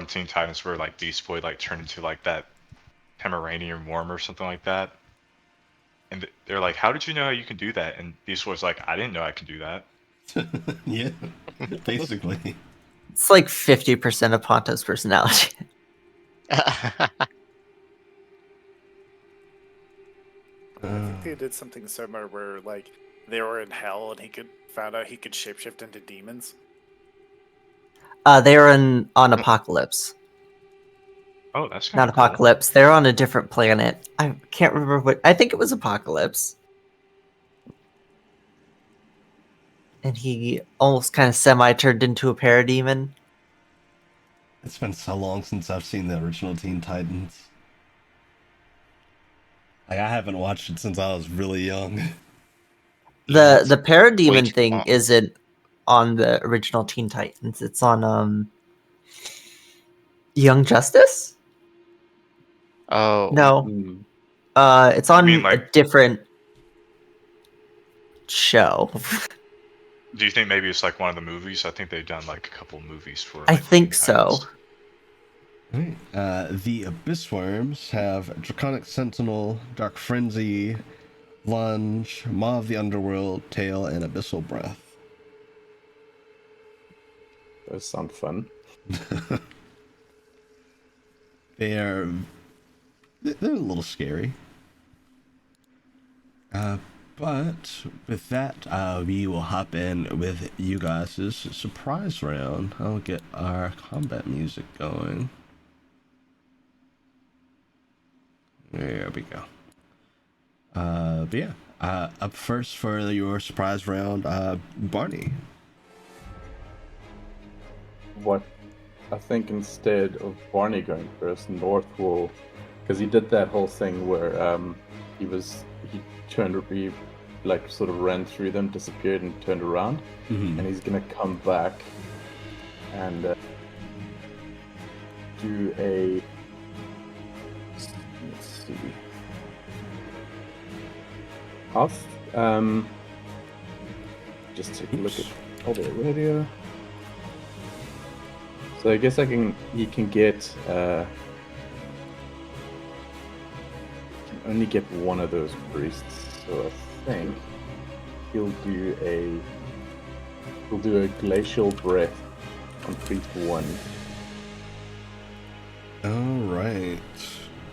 Teen Titans where like Beast Boy like turned into like that Pomeranian worm or something like that. And they're like, "How did you know you can do that?" And Beast Boy's like, "I didn't know I could do that." Yeah, basically. It's like 50% of Ponto's personality. I think they did something similar where like they were in hell and he found out he could shapeshift into demons. They were on Apocalypse. Oh, that's Not cool. Apocalypse. They're on a different planet. I can't remember what. I think it was Apocalypse. And he almost kind of semi-turned into a parademon. It's been so long since I've seen the original Teen Titans. Like, I haven't watched it since I was really young. The parademon thing long. isn't on the original Teen Titans. It's on Young Justice? Oh. No. It's on a different show. Do you think maybe it's like one of the movies? I think they've done like a couple movies for. I think so. Right. The Abyss Worms have Draconic Sentinel, Dark Frenzy, Lunge, Maw of the Underworld, Tail, and Abyssal Breath. Those sound fun. They're a little scary. But with that, we will hop in with you guys' surprise round. I'll get our combat music going. There we go. But yeah, up first for your surprise round, Barney. What I think instead of Barney going first, North will, because he did that whole thing where he like sort of ran through them, disappeared, and turned around, and he's gonna come back and do a. Let's see. Off. Just take a look at all the radio. So I guess he can get only get one of those priests. So I think he'll do a glacial breath on priest 1. All right.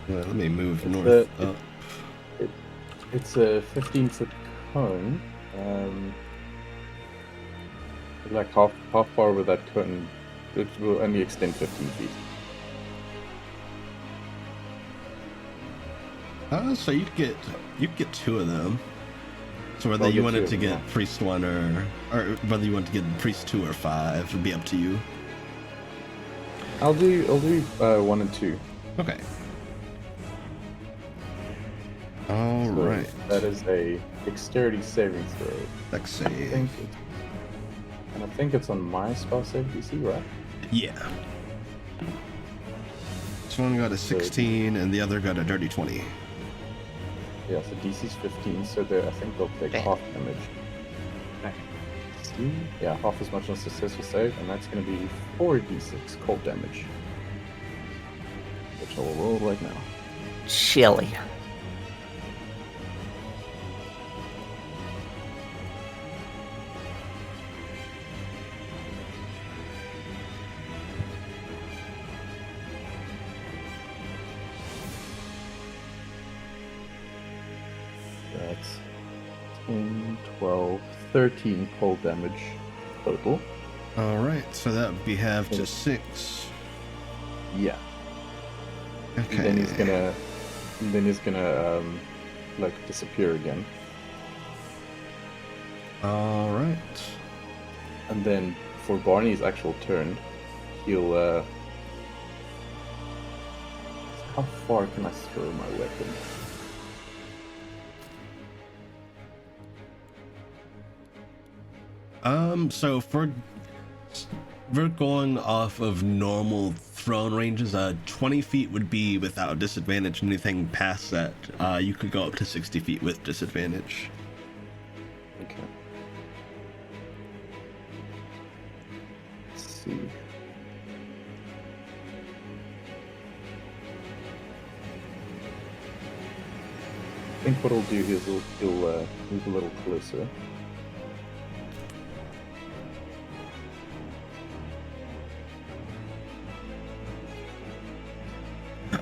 Let me move north up. It's a 15-foot cone. Like how far with that cone? It will only extend 15 feet. So you get two of them. So whether I'll you get wanted two to of them, get priest 1 or whether you want to get priest 2 or 5 would be up to you. I'll do 1 and 2. Okay. All So right. that is a dexterity saving throw. Let's I think it's on my spell save DC, right? Yeah. This one got a 16 and the other got a dirty 20. Yeah, so DC's 15, so I think they'll take Damn. half damage. See? Yeah, half as much on successful save, and that's going to be 4d6 cold damage. Which I will roll right now. Chilly. That's 10, 12, 13 cold damage total. All right, so that would be half to 6. Yeah. Okay. And then he's gonna like disappear again. All right. And then for Barney's actual turn, he'll how far can I throw my weapon? So we're going off of normal thrown ranges. 20 feet would be without disadvantage. Anything past that, you could go up to 60 feet with disadvantage. Okay. Let's see. I think what he'll do is he'll move a little closer.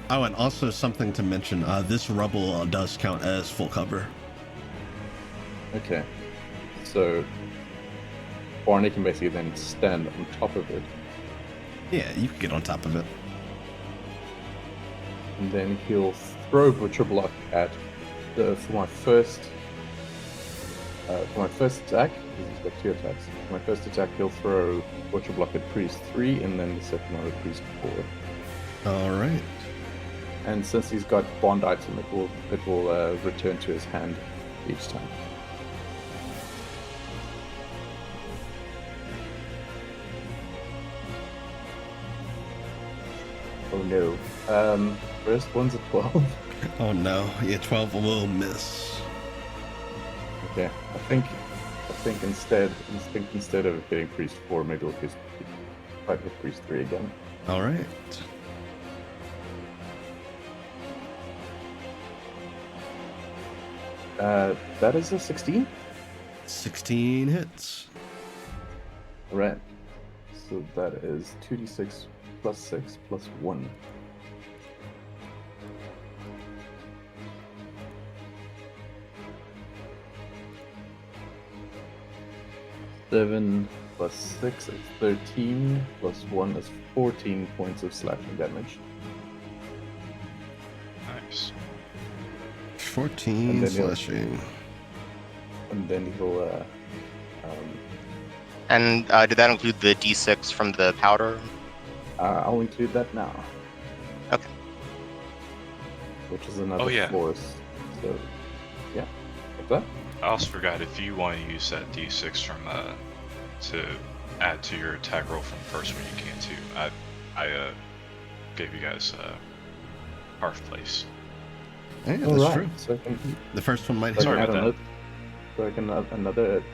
Oh, and also something to mention, this rubble does count as full cover. Okay. So Barney can basically then stand on top of it, Yeah, you can get on top of it. and then he'll throw Butcher Block at for my first attack. He's got 2 attacks. For my first attack, he'll throw Butcher Block at Priest 3, and then the second one at Priest 4. All right. And since he's got bond item, it will return to his hand each time. Oh no. First one's a 12. Oh no, yeah, 12 will miss. Okay, I think instead of hitting Priest 4, maybe we'll just try to hit Priest 3 again. All right. That is a 16. 16 hits. Alright. So that is 2d6 plus 6 plus 1. Seven plus 6 is 13, plus 1 is 14 points of slashing damage. Nice. 14 And then slashing. And then he'll And did that include the D6 from the powder? I'll include that now. Okay. Which is another Oh, yeah. force. So yeah. What's that? I also forgot, if you want to use that D6 from to add to your attack roll from the first one, you can too. I gave you guys half place. Yeah, that's Alright, true. so I can The first one might hit. Sorry add about that. So I can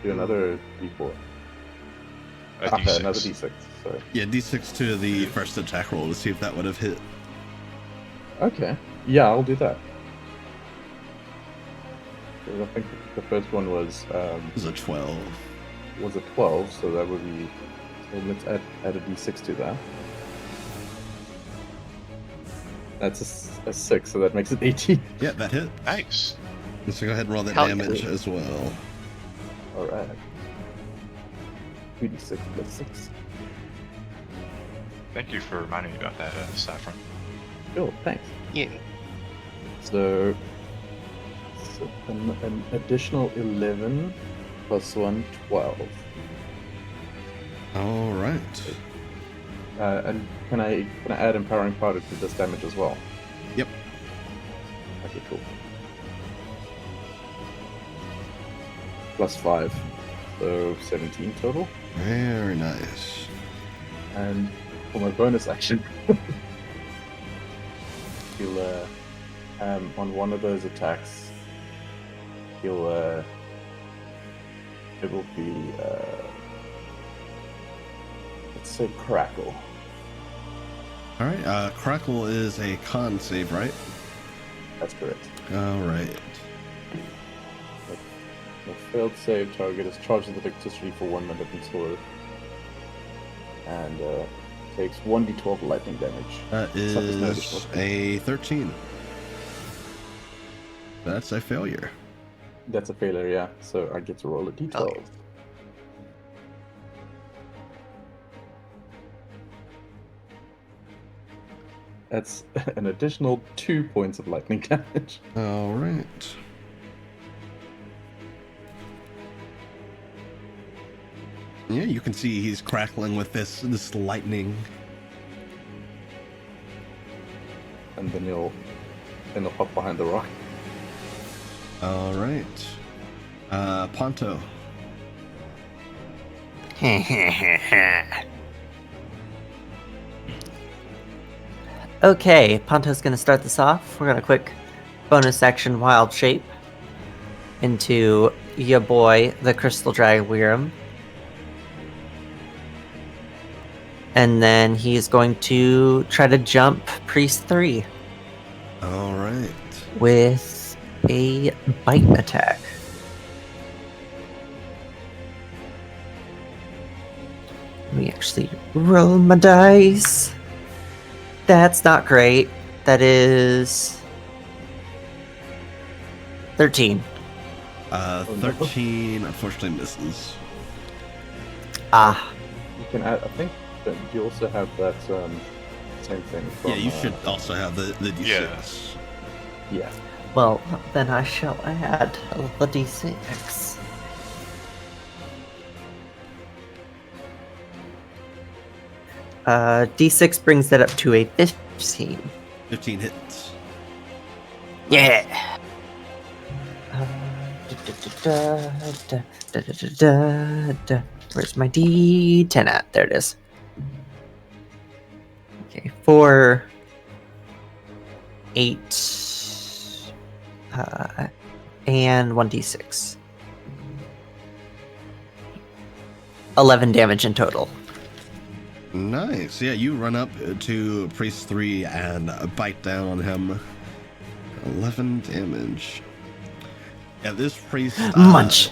do another D4. A Okay, D6. another D6. Sorry. Yeah, D6 to the first attack roll to see if that would have hit. Okay. Yeah, I'll do that. 'Cause I think the first one was It was a 12. a 12, so that would be. So let's add a D6 to that. That's a 6, so that makes it 18. Yeah, that hit. Nice. So go ahead and roll that Hell damage yeah. as well. Alright. 2d6 plus 6. Thank you for reminding me about that, Saffron. Cool, thanks. Yeah. So So an additional 11 plus 1, 12. All right. And can I add empowering powder to this damage as well? Yep. Okay, cool. Plus 5, so 17 total. Very nice. And for my bonus action, he'll on one of those attacks, he'll it will be let's say crackle. All right. Crackle is a con save, right? That's correct. All right. The failed save target is charged with electricity for 1 minute until and takes 1d12 lightning damage. That Suffers no is additional a 13. That's a failure. That's a failure, yeah. So I get to roll a d12. Okay. That's an additional 2 points of lightning damage. All right. Yeah, you can see he's crackling with this lightning. And then he'll hop behind the rock. All right. Ponto. Okay, Ponto's gonna start this off. We're gonna quick bonus action wild shape into your boy, the Crystal Dragweerum. And then he's going to try to jump Priest 3 All right. with a bite attack. Let me actually roll my dice. That's not great. That is 13. 13 unfortunately misses. Ah, You can add, I think that you also have that same thing from... Yeah, you should also have the d6. Yeah. Yeah. well, then I shall add the d6. D6 brings that up to a 15. 15 hits. Yeah. Where's my D10 at? There it is. Okay, 4, 8, and 1d6. 11 damage in total. Nice. Yeah, you run up to Priest 3 and bite down on him. 11 damage. Yeah, this priest... Munch.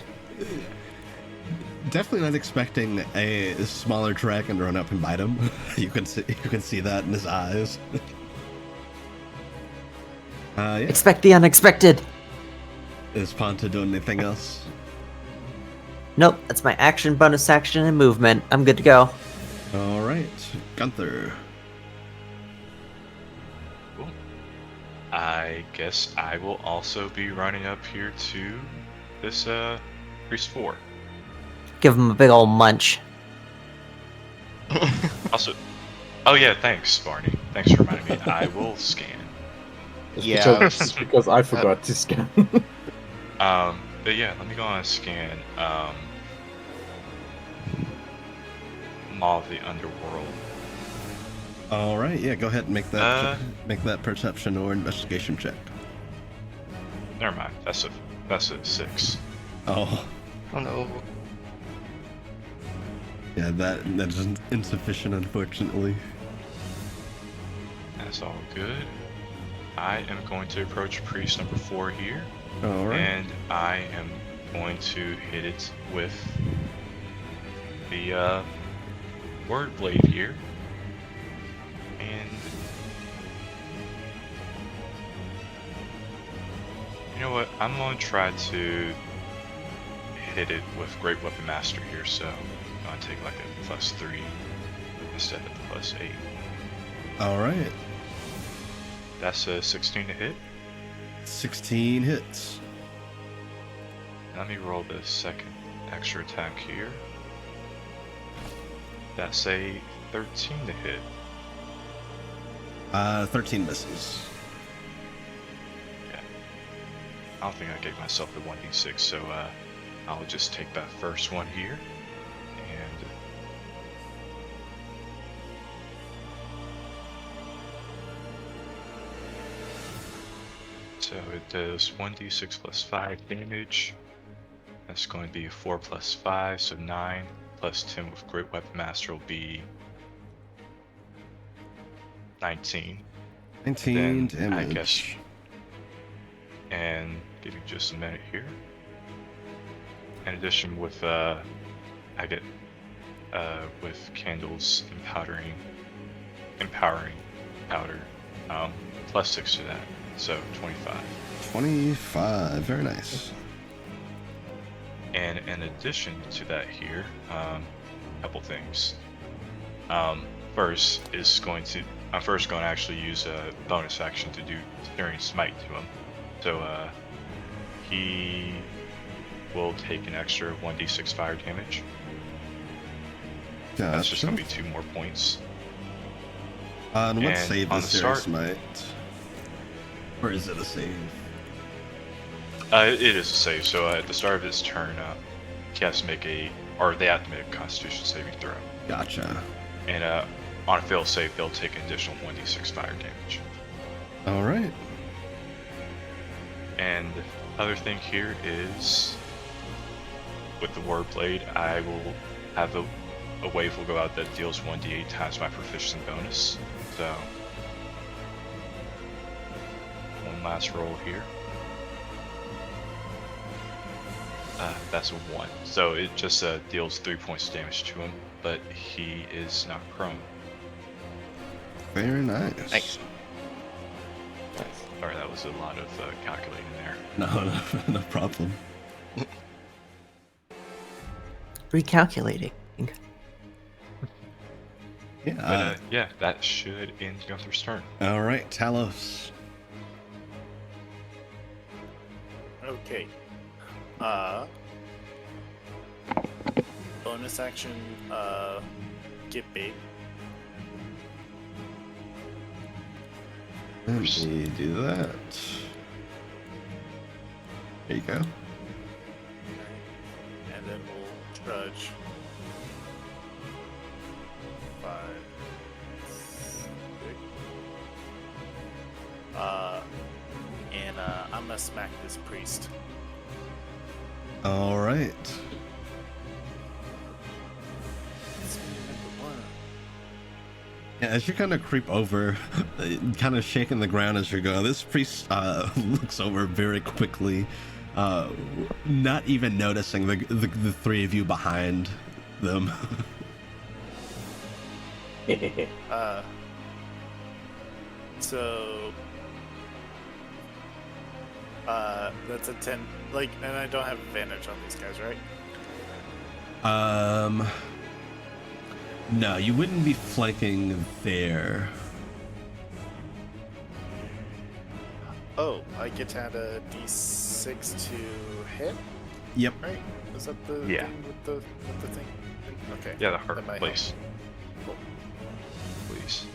Definitely not expecting a smaller dragon to run up and bite him. You can see that in his eyes. Yeah. Expect the unexpected. Is Ponta doing anything else? Nope, that's my action, bonus action, and movement. I'm good to go. All right, Gunther. Cool. I guess I will also be running up here to this Priest 4. Give him a big old munch. Also, oh yeah, thanks, Barney. Thanks for reminding me. I will scan. It's because I forgot to scan. But yeah, let me go on and scan Maw of the Underworld. All right, yeah, go ahead and make that perception or investigation check. Never mind. That's a 6. Oh, Oh no. yeah, that is insufficient, unfortunately. That's all good. I am going to approach Priest number 4 here. All right. And I am going to hit it with the word blade here. And you know what? I'm going to try to hit it with Great Weapon Master here, so I'm going to take like a +3 instead of the +8. All right. That's a 16 to hit. 16 hits. let me roll the second extra attack here. That's a 13 to hit. 13 misses. Yeah. I don't think I gave myself the 1d6, so I'll just take that first one here. And so it does 1d6 plus 5 damage. That's going to be 4 plus 5, so 9 plus 10 with Great Weapon Master will be 19. 19 Then, I damage. guess, and give me just a minute here. In addition, with I get with candles empowering powder, plus 6 to that, so 25. 25, very nice. And in addition to that here, a couple things. First is I'm first going to actually use a bonus action to do Searing Smite to him. So he will take an extra 1d6 fire damage. Gotcha. That's just going to be 2 more points. Let's And save on the the Searing start- Smite. Or is it a save? It is a save, so at the start of his turn, he has to make they have to make a Constitution saving throw. Gotcha. And on a fail save, they'll take an additional 1d6 fire damage. All right. And the other thing here is, with the Word Blade, I will have a wave will go out that deals 1d8 times my proficiency bonus. So, one last roll here. That's a 1. So it just deals 3 points of damage to him, but he is not prone. Very nice. Nice. Sorry, that was a lot of calculating there. No problem. Recalculating. Yeah. But yeah, that should end Gunther's turn. All right, Talos. Okay. Bonus action, get big. Let me do that. There you go. And then we'll trudge. 5, 6. And I'm gonna smack this priest. All right. Yeah, as you kind of creep over, kind of shaking the ground as you're going, this priest looks over very quickly, not even noticing the three of you behind them. So that's a 10. Like, and I don't have advantage on these guys, right? No, you wouldn't be flanking there. Oh, I get to add a d6 to hit, Yep. right? Is that the Yeah. thing with the thing? Okay. Yeah, the heart, that might please. help. Cool. Please.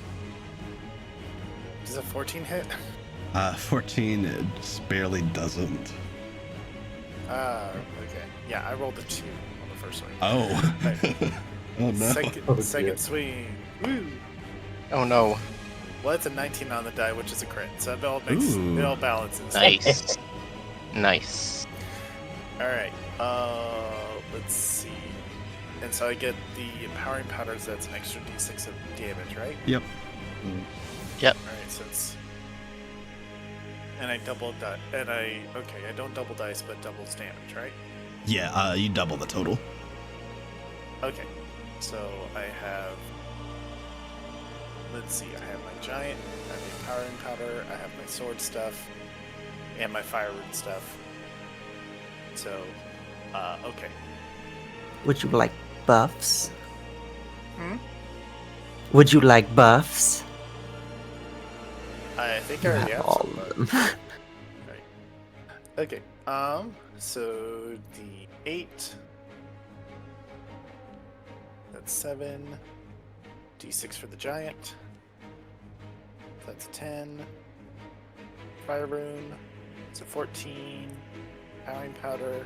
Does a 14 hit? 14 just barely doesn't. Okay. Yeah, I rolled a 2 on the first one. Oh. Right. Oh no. Second swing. Woo! Oh no. Well, it's a 19 on the die, which is a crit, so it all Ooh. balances. Nice. Nice. All right. Let's see. And so I get the empowering powders. That's an extra d6 of damage, right? Yep. Yep. All right. So it's and I double die. And I don't double dice, but doubles damage, right? Yeah, you double the total. Okay. So I have. Let's see. I have my giant. I have the empowering powder. I have my sword stuff, and my fire root stuff. So, okay. Would you like buffs? Hmm? Would you like buffs? I think I already have All some, of but- them. Right. Okay. So the 8. That's 7. D6 for the giant. That's 10. Fire rune. It's a 14. Howling powder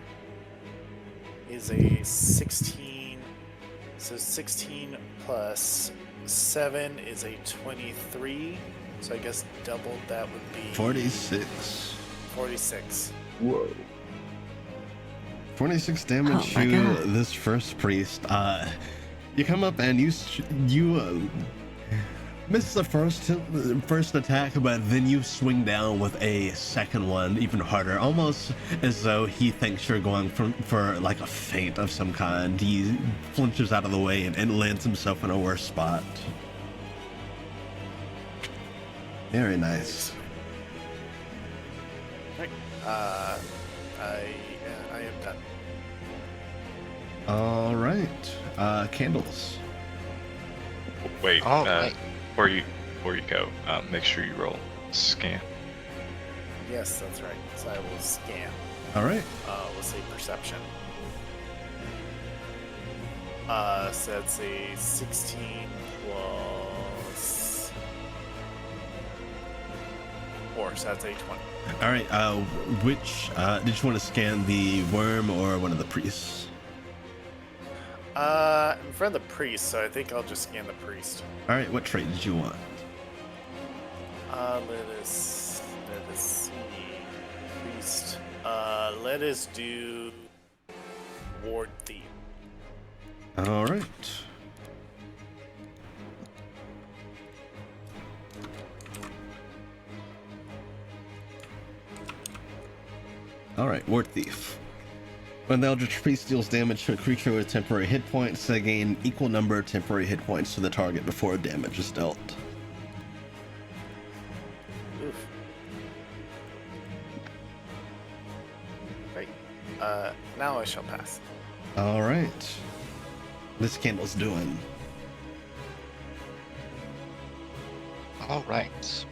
is a 16. So 16 plus 7 is a 23. So I guess doubled that would be 46. 46. Whoa. 46 damage Oh my to God. this first priest. You come up and you miss the first attack, but then you swing down with a second one, even harder, almost as though he thinks you're going for like a feint of some kind. He flinches out of the way and lands himself in a worse spot. Very nice. Right. I am done. All right. Candles. Wait, All right. before you go, make sure you roll scan. Yes, that's right. So I will scan. All right. We'll say perception. So that's a 16 plus 4, so that's a 20. All right. Which did you want to scan, the worm or one of the priests? In front of the priest, so I think I'll just scan the priest. All right. What trait did you want? Let us see. Priest. Let us do ward thief. All right. All right, Ward Thief. When the Eldritch Priest deals damage to a creature with temporary hit points, they gain equal number of temporary hit points to the target before damage is dealt. Oof. Right. Now I shall pass. All right. This candle's doing. All right.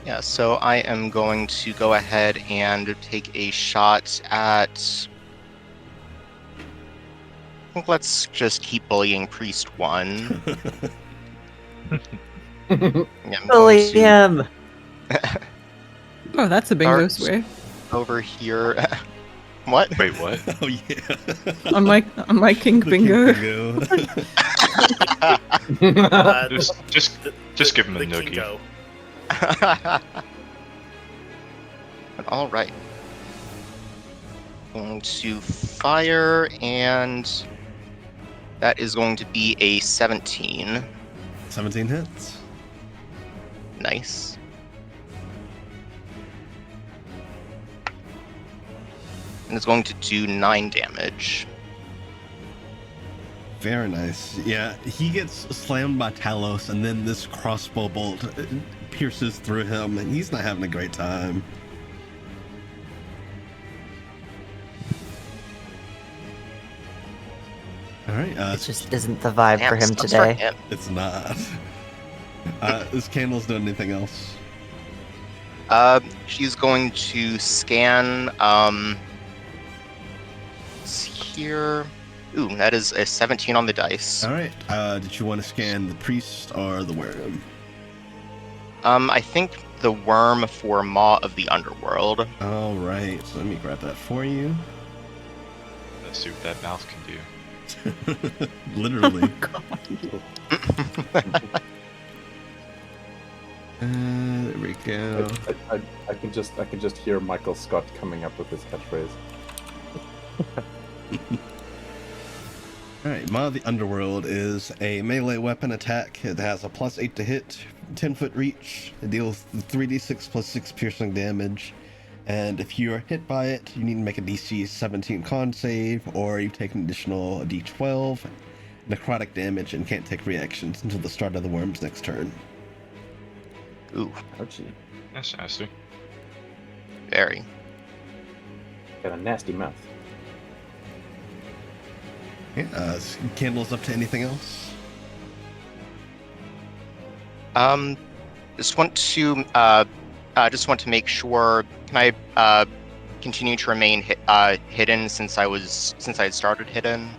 Yeah, so I am going to go ahead and take a shot at... Let's just keep bullying Priest 1. Bully him! Oh, that's a bingo Start- square. Over here... What? Wait, what? Oh yeah. On my kink The bingo. bingo. Just give him a the noogie. Kingo. All right. Going to fire, and that is going to be a 17. 17 hits. Nice. And it's going to do 9 damage. Very nice. Yeah, he gets slammed by Talos, and then this crossbow bolt pierces through him, and he's not having a great time. All right. It just isn't the vibe for Damn, him sucks for today. him. It's not. This candle's doing anything else? She's going to scan. It's here. Ooh, that is a 17 on the dice. All right. Did you want to scan the priest or the worm? I think the worm for Maw of the Underworld. All right. So let me grab that for you. Let's see what that mouth can do. Literally. There we go. I can just hear Michael Scott coming up with his catchphrase. Alright, Maw of the Underworld is a melee weapon attack. It has a +8 to hit, 10-foot reach. It deals 3d6 plus 6 piercing damage. And if you are hit by it, you need to make a DC 17 con save, or you take an additional d12 necrotic damage and can't take reactions until the start of the worm's next turn. Ooh, Ouchie. That's nasty. very. Got a nasty mouth. Yeah, Candle's up to anything else? Just want to make sure. Can I continue to remain hidden since I had started hidden?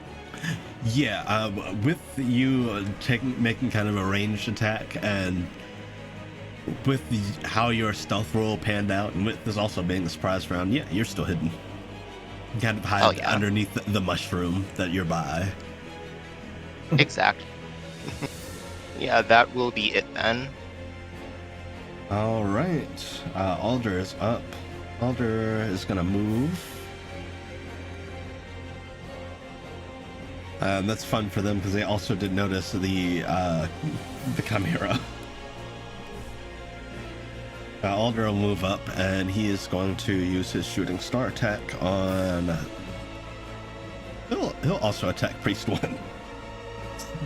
Yeah, with you making kind of a ranged attack, and with how your stealth roll panned out, and with this also being the surprise round, yeah, you're still hidden. You kind of hide underneath the mushroom that you're by. Exactly. Yeah, that will be it then. All right, Alder is up. Alder is gonna move. That's fun for them because they also did notice the Chimera. Alder will move up, and he is going to use his shooting star attack on. He'll also attack Priest 1.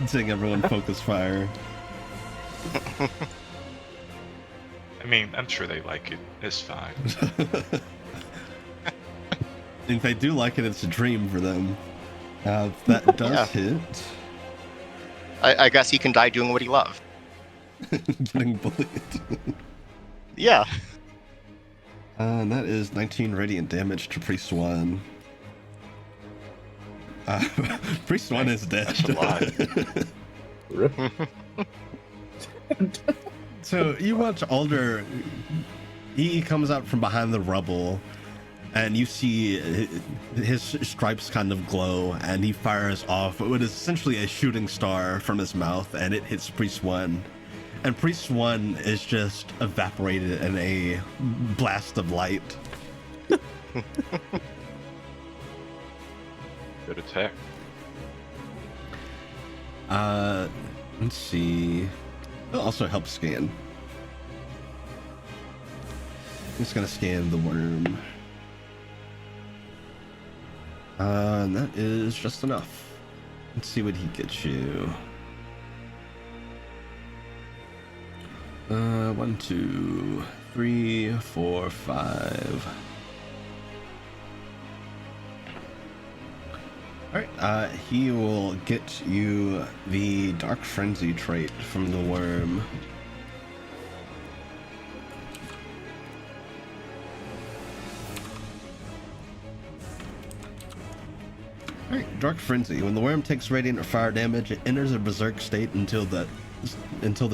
Seeing everyone focus fire. I mean, I'm sure they like it. It's fine. If they do like it, it's a dream for them. That does hit. I guess he can die doing what he loves. Getting bullied. Yeah. And that is 19 radiant damage to Priest 1. Priest 1 is dead. That's a lot. Rip. So you watch Alder. He comes out from behind the rubble, and you see his stripes kind of glow, and he fires off what is essentially a shooting star from his mouth, and it hits Priest 1. And Priest 1 is just evaporated in a blast of light. Good attack. Let's see. It'll also help scan. I'm just gonna scan the worm. And that is just enough. Let's see what he gets you. 1, 2, 3, 4, 5. Alright, he will get you the Dark Frenzy trait from the worm. Alright, Dark Frenzy. When the worm takes radiant or fire damage, it enters a berserk state until the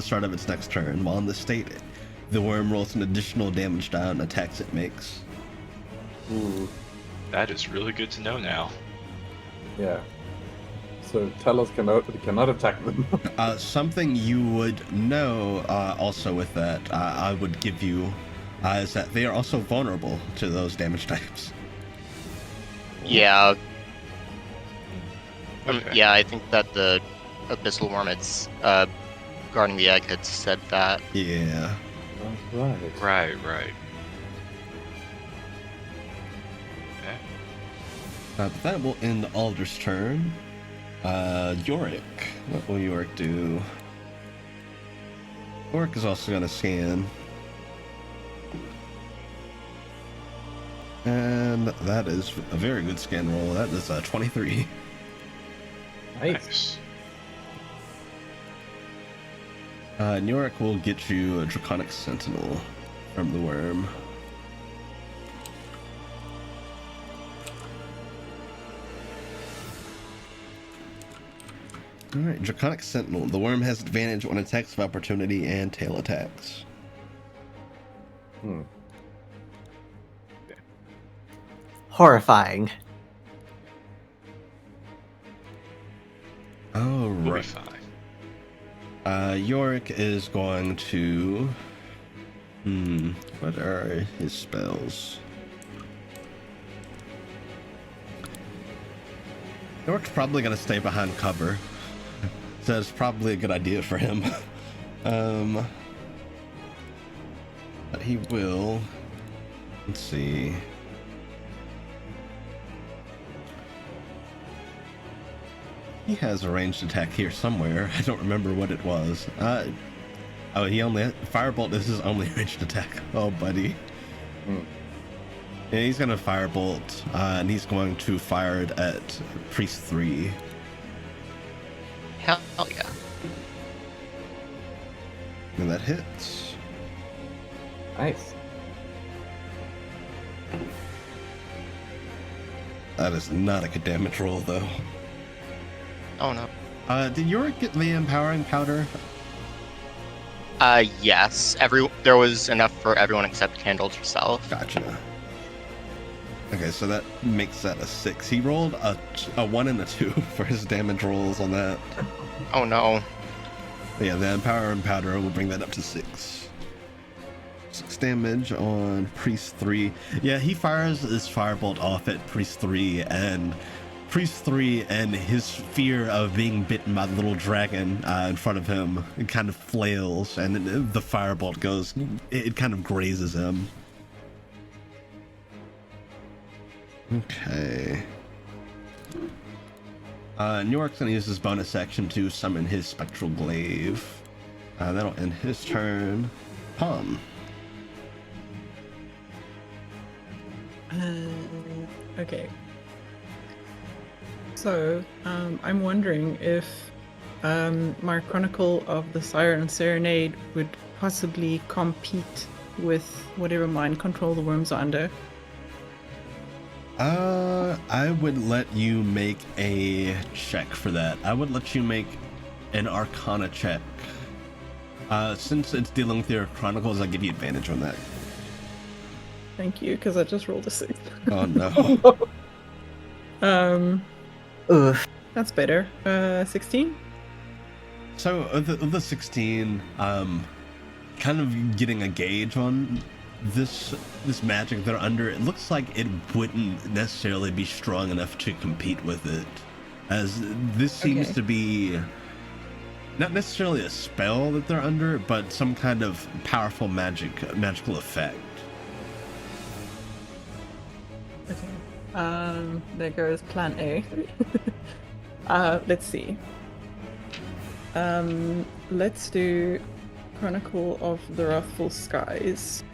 start of its next turn. While in this state, the worm rolls an additional damage die on attacks it makes. Ooh. That is really good to know now. Yeah. So Talos cannot attack them. Something you would know also with that, I would give you, is that they are also vulnerable to those damage types. Yeah. Okay. Yeah, I think that the Abyssal Worm guarding the egg had said that. Yeah. Right. Okay. But that will end Alder's turn. Yorick. What will Yorick do? Yorick is also going to scan. And that is a very good scan roll. That is a 23. Nice. Yorick will get you a Draconic Sentinel from the worm. Alright, Draconic Sentinel. The worm has advantage on attacks of opportunity and tail attacks. Horrifying. Oh, We'll be right. fine. Yorick is going to... what are his spells? Yorick's probably going to stay behind cover. So it's probably a good idea for him. But he will... Let's see... He has a ranged attack here somewhere. I don't remember what it was. Oh, he only... Firebolt is his only ranged attack. Oh, buddy. Yeah, he's going to Firebolt, and he's going to fire it at Priest 3. Hell yeah. And that hits. Nice. That is not a good damage roll, though. Oh no. Did Yorick get the empowering powder? Yes. There was enough for everyone except Candles herself. Gotcha. Okay, so that makes that a 6. He rolled a 1 and a 2 for his damage rolls on that. Oh no. But yeah, the empowering powder will bring that up to 6. 6 damage on Priest 3. Yeah, he fires his firebolt off at Priest 3, and Priest 3 and his fear of being bitten by the little dragon in front of him, it kind of flails, and the firebolt goes, it kind of grazes him. Okay. New York's gonna use his bonus action to summon his Spectral Glaive. That'll end his turn. Palm. Okay. So, I'm wondering if my Chronicle of the Siren Serenade would possibly compete with whatever mind control the worms are under. I would let you make a check for that. I would let you make an Arcana check. Since it's dealing with your Chronicles, I'll give you advantage on that. Thank you, because I just rolled a 6. Oh no. Oof. That's better. 16? So the 16, kind of getting a gauge on this magic they're under, it looks like it wouldn't necessarily be strong enough to compete with it, as this seems to be not necessarily a spell that they're under, but some kind of powerful magical effect. Okay. There goes plan A. Let's see. Let's do Chronicle of the Wrathful Skies.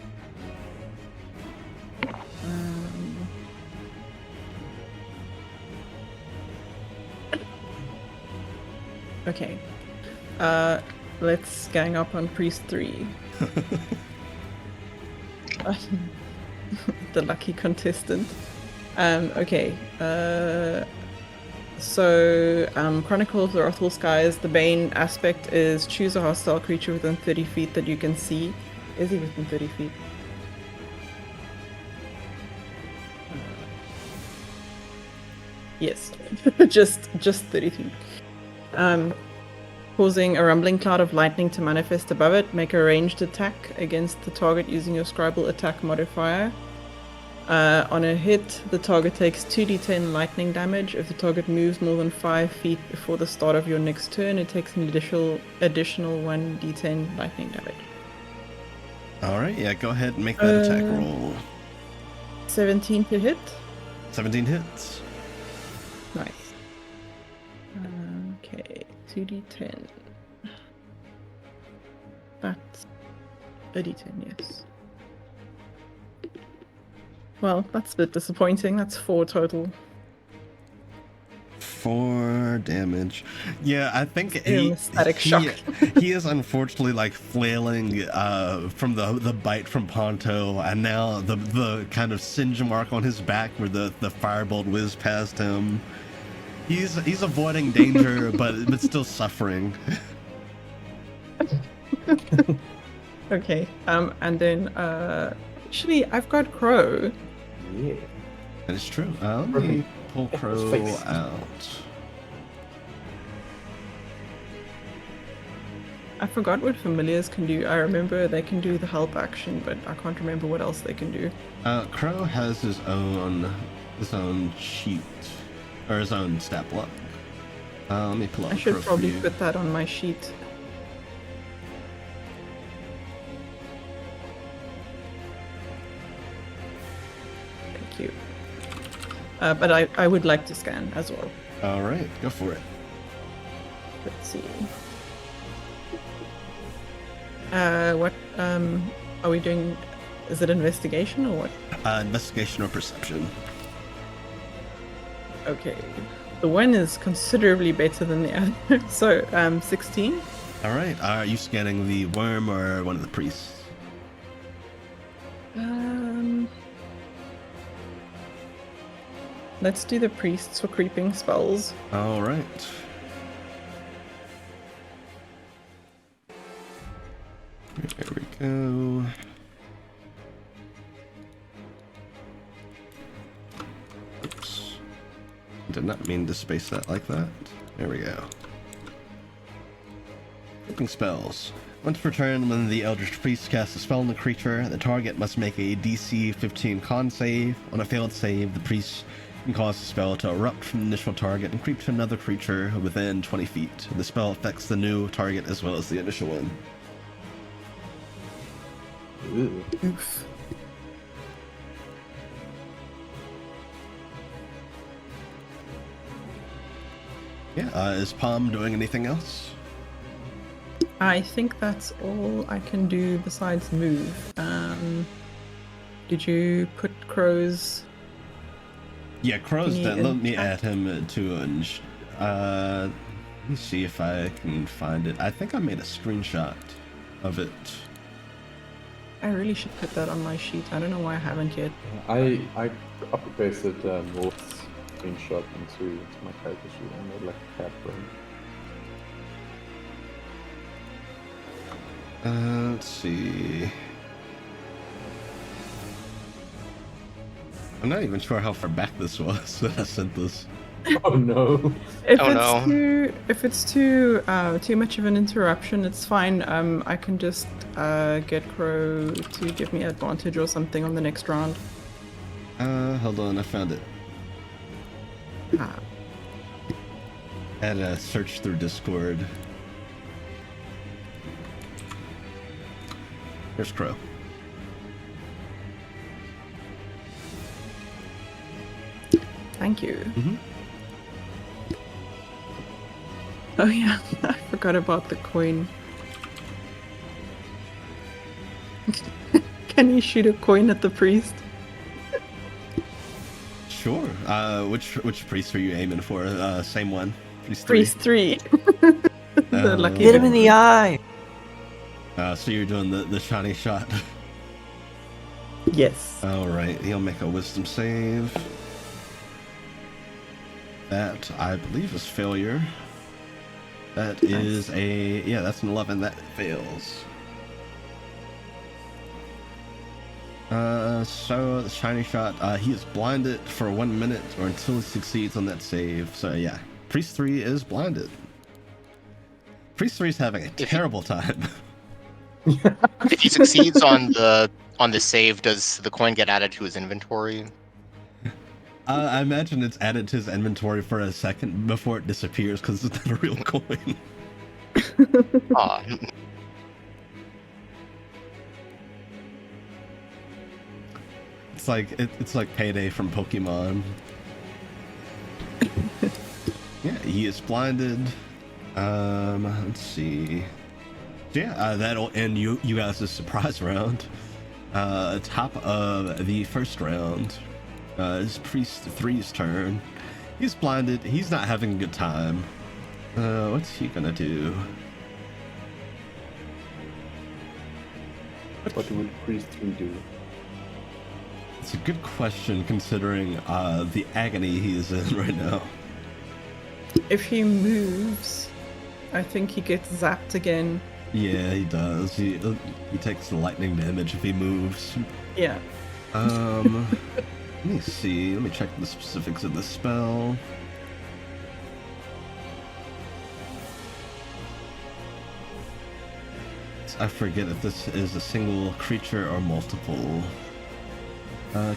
Okay. Let's gang up on Priest 3. The lucky contestant. Okay. So, Chronicle of the Wrathful Skies, the Bane aspect is choose a hostile creature within 30 feet that you can see. Is he within 30 feet? Yes. just 30 feet. Causing a rumbling cloud of lightning to manifest above it. Make a ranged attack against the target using your scribal attack modifier. On a hit, the target takes 2d10 lightning damage. If the target moves more than 5 feet before the start of your next turn, it takes an additional 1d10 lightning damage. Alright, yeah, go ahead and make that attack roll. 17 to hit. 17 hits. Nice. Okay, 2d10. That's a d10, yes. Well, that's a bit disappointing. That's 4 total. 4 damage. Yeah, I think static shock. he is unfortunately like flailing from the bite from Ponto, and now the kind of singe mark on his back where the firebolt whizzed past him. He's avoiding danger, but still suffering. Okay. And then actually, I've got Crow. Yeah. That is true. Let me pull Crow out. I forgot what familiars can do. I remember they can do the help action, but I can't remember what else they can do. Crow has his own sheet, or his own stat block. Let me pull out I should Crow for probably you. put that on my sheet. Thank you. But I would like to scan as well. All right, go for it. Let's see. What are we doing? Is it investigation or what? Investigation or perception. Okay. The one is considerably better than the other. So, 16? All right. Are you scanning the worm or one of the priests? Let's do the priests for creeping spells. All right. There we go. Oops. Did not mean to space that like that. There we go. Creeping spells. Once per turn, when the Eldritch Priest casts a spell on the creature, the target must make a DC 15 con save. On a failed save, the priest can cause the spell to erupt from the initial target and creep to another creature within 20 feet. The spell affects the new target as well as the initial one. Ooh. Oof. Yeah, is Palm doing anything else? I think that's all I can do besides move. Did you put Crow's? Yeah, Crow's Can you dead. Let me chat? add him to let me see if I can find it. I think I made a screenshot of it. I really should put that on my sheet. I don't know why I haven't yet. I copy pasted North's screenshot into my character sheet and made like a cat frame. Let's see. I'm not even sure how far back this was that I sent this. Oh no! If it's too much of an interruption, it's fine. I can just get Crow to give me advantage or something on the next round. Hold on, I found it. Ah. Had a search through Discord. Here's Crow. Thank you. Mm-hmm. Oh yeah, I forgot about the coin. Can you shoot a coin at the priest? Sure. Which priest are you aiming for? Same one. Priest 3. The lucky Hit him in the eye. So you're doing the shiny shot. Yes. All right. He'll make a wisdom save. That I believe is failure. That is that's an 11. That fails. So the shiny shot, he is blinded for 1 minute or until he succeeds on that save. So yeah, Priest 3 is blinded. Priest 3 is having a terrible time. If he succeeds on the save, does the coin get added to his inventory? I imagine it's added to his inventory for a second before it disappears because it's not a real coin. Ah, It's like Payday from Pokemon. Yeah, he is blinded. Let's see. So yeah, that'll end you guys' surprise round. Top of the first round. It's Priest 3's turn. He's blinded. He's not having a good time. What's he gonna do? What would Priest 3 do? It's a good question considering the agony he is in right now. If he moves, I think he gets zapped again. Yeah, he does. He takes the lightning damage if he moves. Yeah. Let me see. Let me check the specifics of the spell. I forget if this is a single creature or multiple.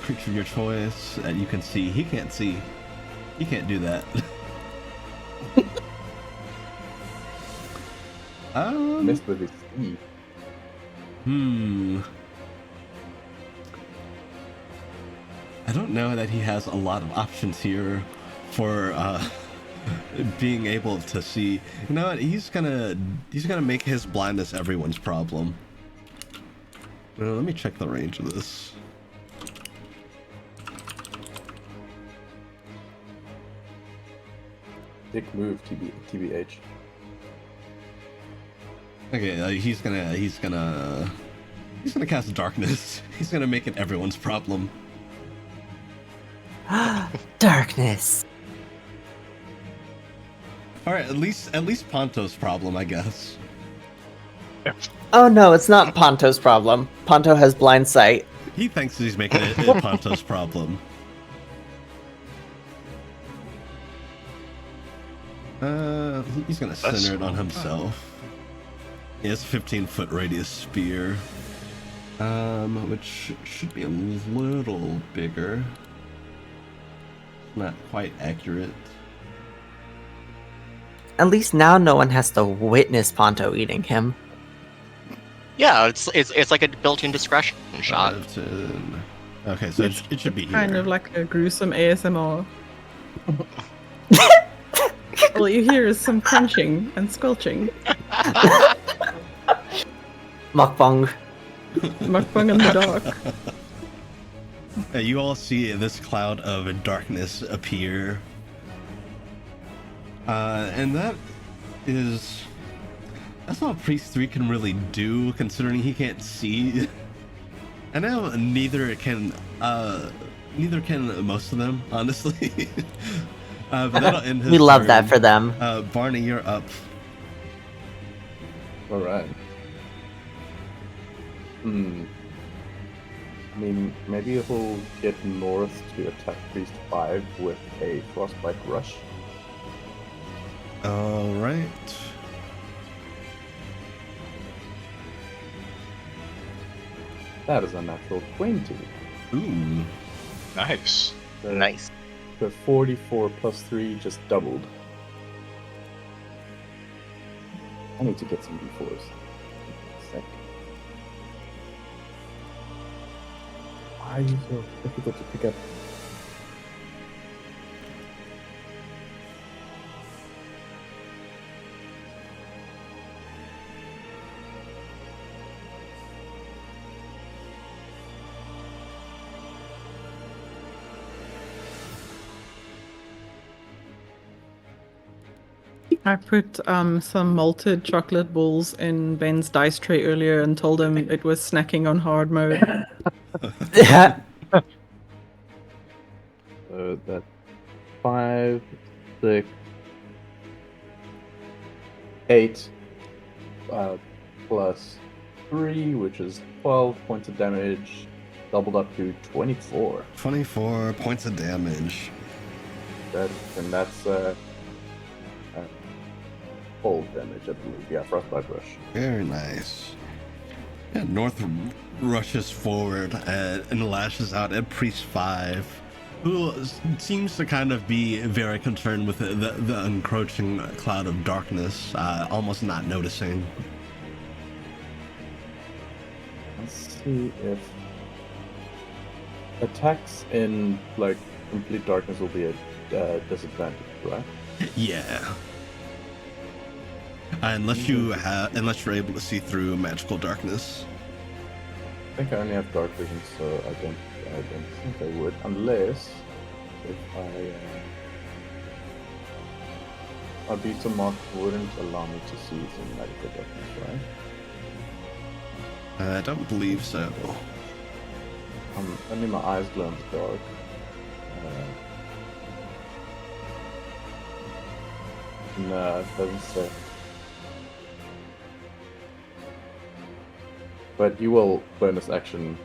Creature of your choice. You can see. He can't see. He can't do that. Messed with his Steve. I don't know that he has a lot of options here for being able to see. You know what? He's gonna make his blindness everyone's problem. Let me check the range of this. Dick move, TBH. Okay, he's gonna cast darkness. He's gonna make it everyone's problem. Darkness. All right, at least Ponto's problem, I guess. Oh no, it's not Ponto's problem. Ponto has blind sight. He thinks he's making it Ponto's problem. He's gonna center it on himself. He has 15-foot radius spear, which should be a little bigger. Not quite accurate. At least now no one has to witness Ponto eating him. Yeah, it's like a built-in discretion shot. 5, 10. Okay, so it should be here. Kind of like a gruesome ASMR. All you hear is some crunching and squelching. Mukbang. Mukbang in the dark. You all see this cloud of darkness appear. And that's all Priest 3 can really do, considering he can't see. I know neither can most of them, honestly. But that'll end his We love turn. that for them. Barney, you're up. All right. I mean, maybe he'll get north to attack Priest 5 with a Frostbite Rush. All right. That is a natural 20. Ooh. Nice. So Nice. The 44 plus 3 just doubled. I need to get some d4s. Sec. Why are you so difficult to pick up? I put some malted chocolate balls in Ben's dice tray earlier and told him it was snacking on hard mode. So that's 5, 6, 8, plus 3, which is 12 points of damage, doubled up to 24. 24 points of damage. That's full damage, I believe. Yeah, Frostbite Rush. Very nice. Yeah, North rushes forward and lashes out at Priest 5, who seems to kind of be very concerned with the encroaching cloud of darkness, almost not noticing. Let's see if attacks in like complete darkness will be a disadvantage, right? Yeah. Unless you're able to see through magical darkness. I think I only have dark vision, so I don't think I would, unless if a beta mark wouldn't allow me to see some magical darkness, right? I don't believe so. Only my eyes glow in the dark. No, it doesn't say. But he will bonus action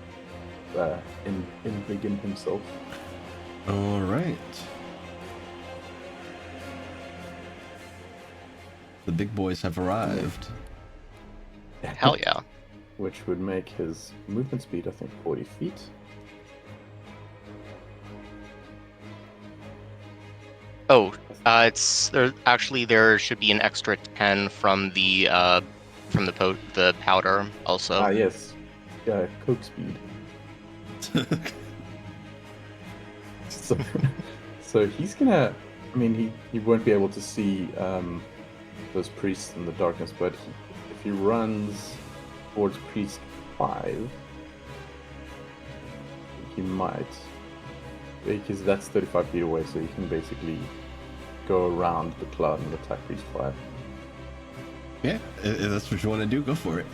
begin himself. All right. The big boys have arrived. Hell yeah. Which would make his movement speed, I think, 40 feet. Oh, there should be an extra 10 from the powder also. Ah, yes. Yeah, Coke speed. So he's gonna. I mean, he won't be able to see those priests in the darkness, but if he runs towards priest 5, he might, because that's 35 feet away, so he can basically go around the cloud and attack priest 5. Yeah, if that's what you want to do, go for it.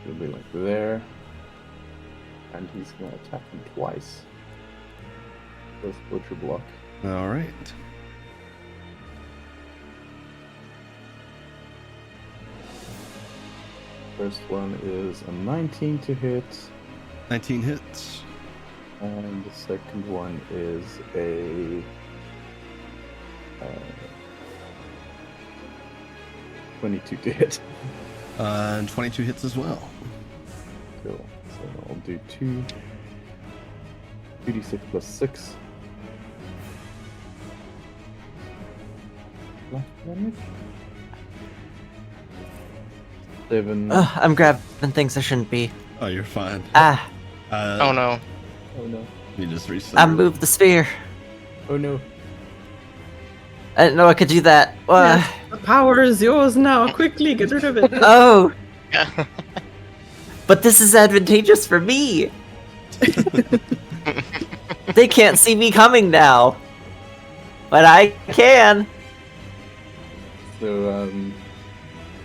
It'll be like there. And he's going to attack him twice. First butcher block. All right. First one is a 19 to hit. 19 hits. And the second one is a 22 to hit. And 22 hits as well. Cool. So I'll do 2d6 plus 6. Black damage. 7. I'm grabbing things I shouldn't be. Oh, you're fine. Oh no. Oh no. You just reset. I moved the sphere. Oh no. I didn't know I could do that. Yes, the power is yours now. Quickly, get rid of it. Oh! But this is advantageous for me! They can't see me coming now! But I can! So,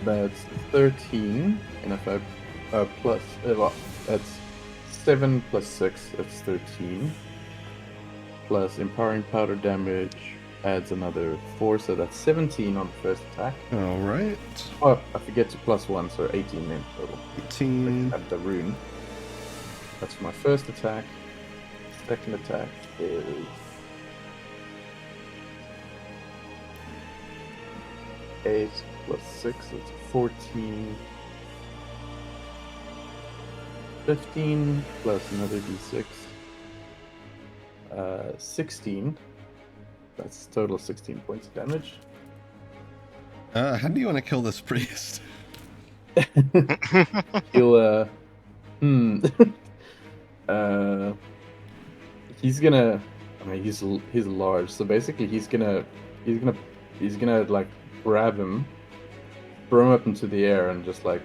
that's 13, and if I, well, that's 7 plus 6, that's 13. Plus empowering powder damage adds another 4, so that's 17 on the first attack. All right. Oh, I forget to plus 1, so 18 in total. 18. Add the rune. That's my first attack. Second attack is 8 plus 6, it's 14. 15 plus another d6. 16. That's total 16 points of damage. How do you want to kill this priest? He'll, he's gonna. I mean, he's large, so basically he's gonna like grab him, throw him up into the air, and just like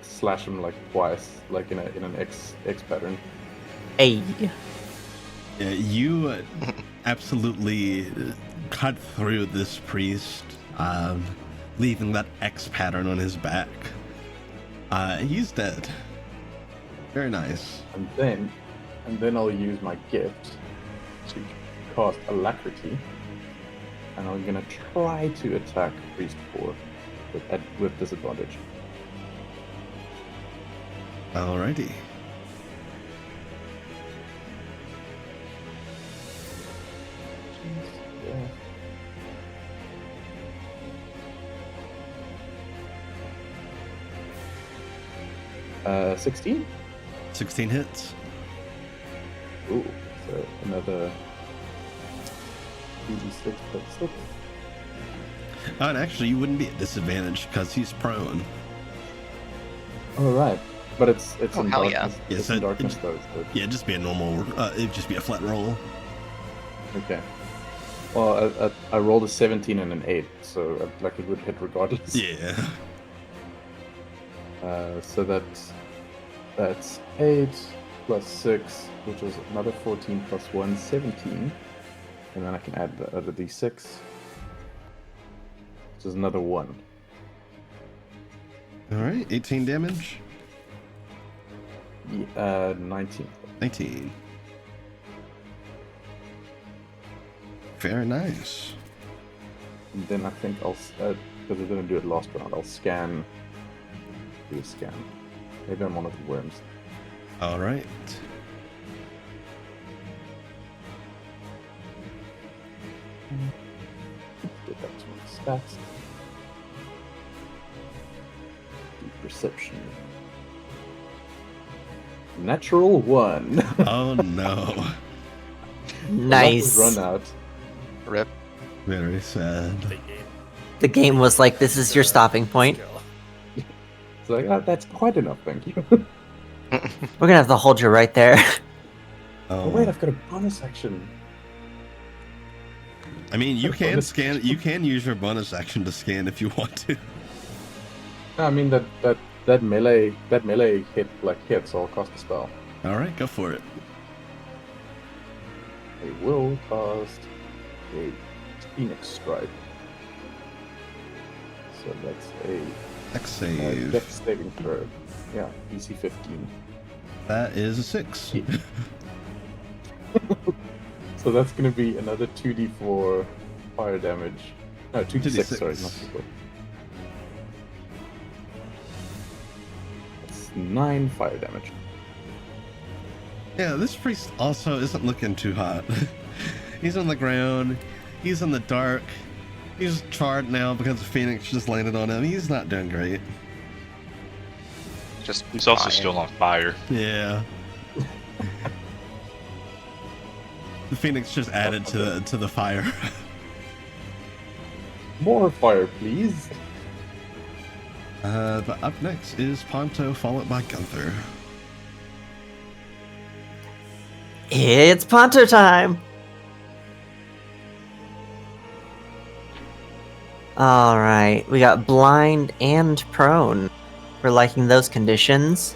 slash him like twice, like in an X pattern. Hey. Yeah, you absolutely cut through this priest, leaving that X pattern on his back. He's dead. Very nice. And then I'll use my gift to cast Alacrity, and I'm gonna try to attack Priest 4 with disadvantage. Alrighty. Yeah. 16? 16 hits. Ooh, so another 2d6 plus 6. Oh, and actually, you wouldn't be at disadvantage because he's prone. All right, but it's Oh, in hell darkness. yeah. It's Yeah, in so darkness though. So. Yeah, just be a normal. It'd just be a flat roll. Okay. Well, I rolled a 17 and an 8, so like it would hit regardless. Yeah. So that's 8 plus 6, which is another 14 plus 1, 17. And then I can add the other d6, which is another 1. All right, 18 damage. 19. 19. Very nice. And then I think I'll, because we're going to do it last round, I'll scan. Do a scan. Maybe I'm one of the worms. All right. Get back to my stats. Do perception. Natural 1. Oh no. Nice. Run out. Rip. Very sad. The game. The game was like, this is your stopping point. Skill. It's like, oh, that's quite enough, thank you. We're gonna have to hold you right there. Oh wait, I've got a bonus action. I mean, you can bonus scan. action. You can use your bonus action to scan if you want to. No, I mean that melee hit hits, so I'll cast a spell. All right, go for it. I will cast a Phoenix Strike. so that's a Dex save. Dex saving throw. Yeah, DC 15. That is a 6. Yeah. So that's going to be another 2d4 fire damage. No, 2d6, sorry, not 2d4. That's 9 fire damage. Yeah, this priest also isn't looking too hot. He's on the ground. He's in the dark. He's charred now because the Phoenix just landed on him. He's not doing great. He's also still on fire. Yeah. The Phoenix just added to the fire. More fire, please. But up next is Ponto, followed by Gunther. It's Ponto time! Alright, we got blind and prone. We're liking those conditions.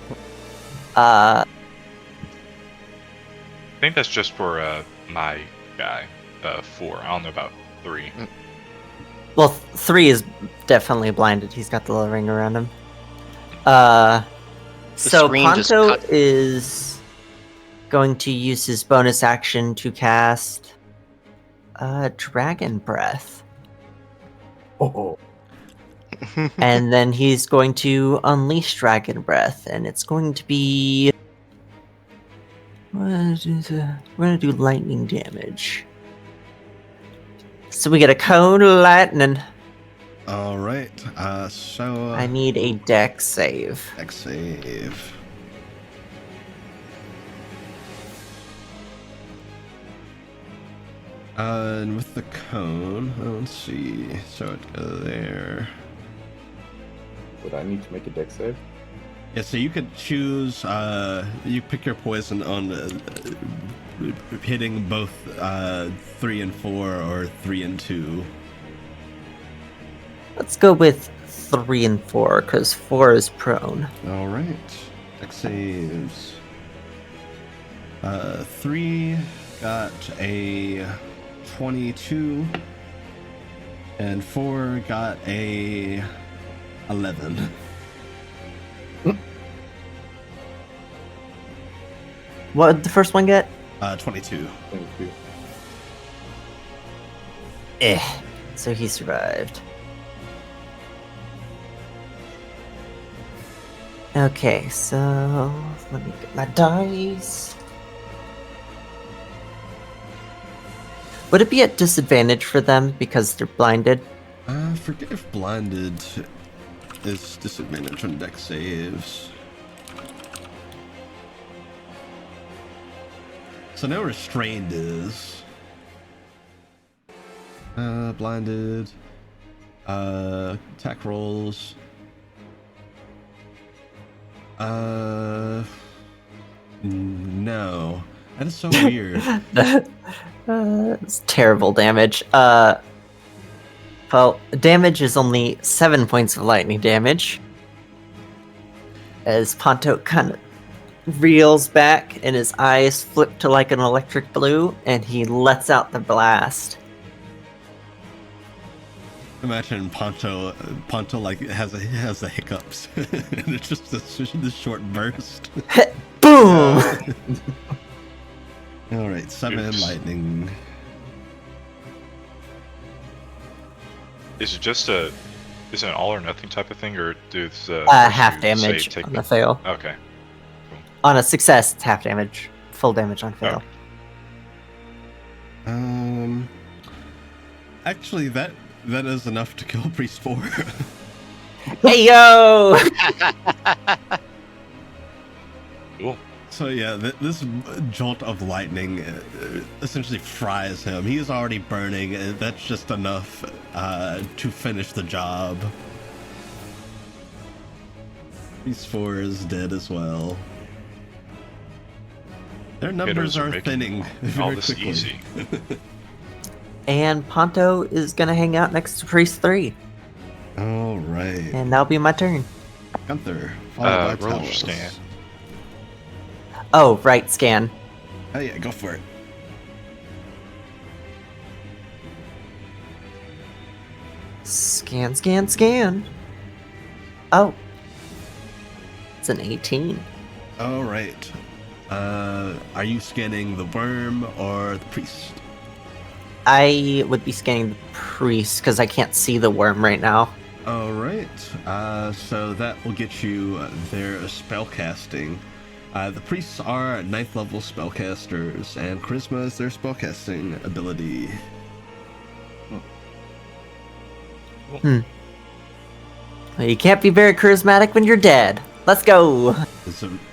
I think that's just for my guy, 4. I don't know about 3. Well, 3 is definitely blinded. He's got the little ring around him. So screen just Ponto cut. is going to use his bonus action to cast Dragon Breath. Oh. And then he's going to unleash Dragon Breath, and it's going to be... we're going to do lightning damage. So we get a cone of lightning. Alright, so... I need a dex save. Dex save. And with the cone, let's see. So it goes there. Would I need to make a dex save? Yeah, so you could choose, you pick your poison on hitting both 3 and 4 or 3 and 2. Let's go with 3 and 4, because 4 is prone. Alright. Dex saves. 3 got a 22, and 4 got a 11. What did the first one get? 22. 22. So he survived. Okay, so let me get my dice. Would it be at disadvantage for them because they're blinded? I forget if blinded is disadvantage on dex saves. So now restrained is. Blinded. Attack rolls. No. That is so weird. It's terrible damage. Well, damage is only 7 points of lightning damage. As Ponto kind of reels back and his eyes flip to like an electric blue, and he lets out the blast. Imagine Ponto like has the hiccups, and it's just this short burst. Boom! All right, 7 Oops. lightning. Is it an all or nothing type of thing, or does Half you damage save take on a fail. Okay. On a success, it's half damage. Full damage on fail. Okay. Actually, that is enough to kill Priest 4. Hey yo! Cool. So yeah, this jolt of lightning essentially fries him. He is already burning. That's just enough to finish the job. Priest 4 is dead as well. Their numbers Hitters are are making thinning all very this quickly. easy. And Ponto is gonna hang out next to Priest 3. All right, And that'll be my turn. Gunther, followed by roll Talos. scan. Oh, right, scan. Oh yeah, go for it. Scan, scan, scan. Oh. It's an 18. All right. Are you scanning the worm or the priest? I would be scanning the priest because I can't see the worm right now. All right. So that will get you their spellcasting. The priests are 9th level spellcasters, and charisma is their spellcasting ability. Well, you can't be very charismatic when you're dead. Let's go.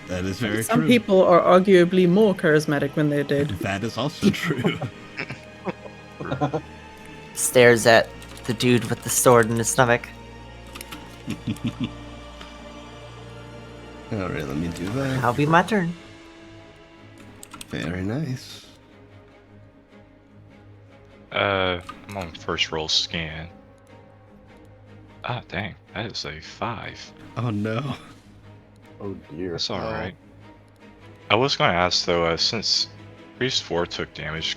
That is very true. Some people are arguably more charismatic when they're dead. That is also true. Stares at the dude with the sword in his stomach. Alright, let me do that. That'll be my turn. Very nice. I'm on first roll scan. Ah, dang, that is a 5. Oh no. Oh dear. That's alright. I was going to ask though, since Priest 4 took damage,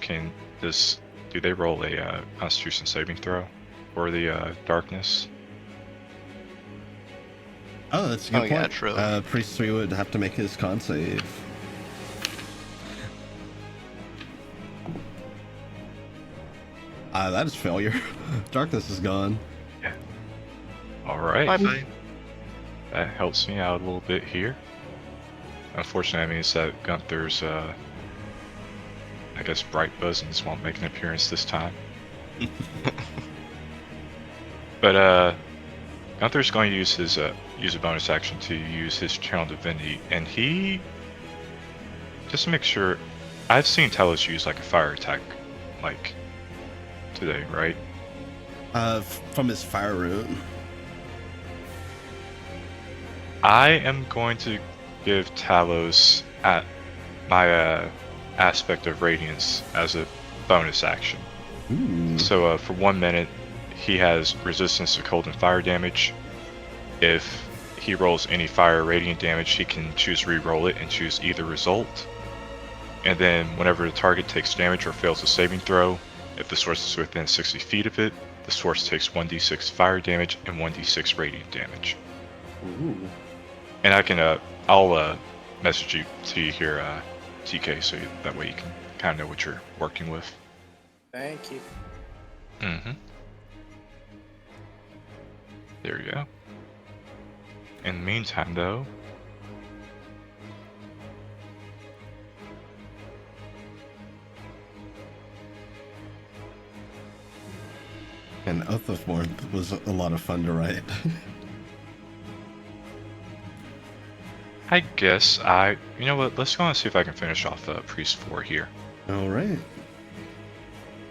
do they roll a Constitution saving throw for the darkness? Oh, that's a good point. Yeah, true. Priest 3 would have to make his con save. That is failure. Darkness is gone. Yeah. Alright. Bye-bye. That helps me out a little bit here. Unfortunately, that means that Gunther's, I guess, bright buzzings won't make an appearance this time. But, Gunther's going to use his, use a bonus action to use his Channel Divinity, and he, just to make sure, I've seen Talos use, like, a fire attack, like, today, right? From his fire rune. I am going to give Talos at my aspect of radiance as a bonus action. Ooh. So for 1 minute, he has resistance to cold and fire damage. If he rolls any fire or radiant damage, he can choose re-roll it and choose either result. And then whenever the target takes damage or fails a saving throw, if the source is within 60 feet of it, the source takes 1d6 fire damage and 1d6 radiant damage. Ooh. And I can, I'll message you to you here, TK, so that way you can kind of know what you're working with. Thank you. Mm-hmm. There you go. In the meantime, though, And Oath of Warmth was a lot of fun to write. I guess you know what, let's go and see if I can finish off Priest 4 here. Alright.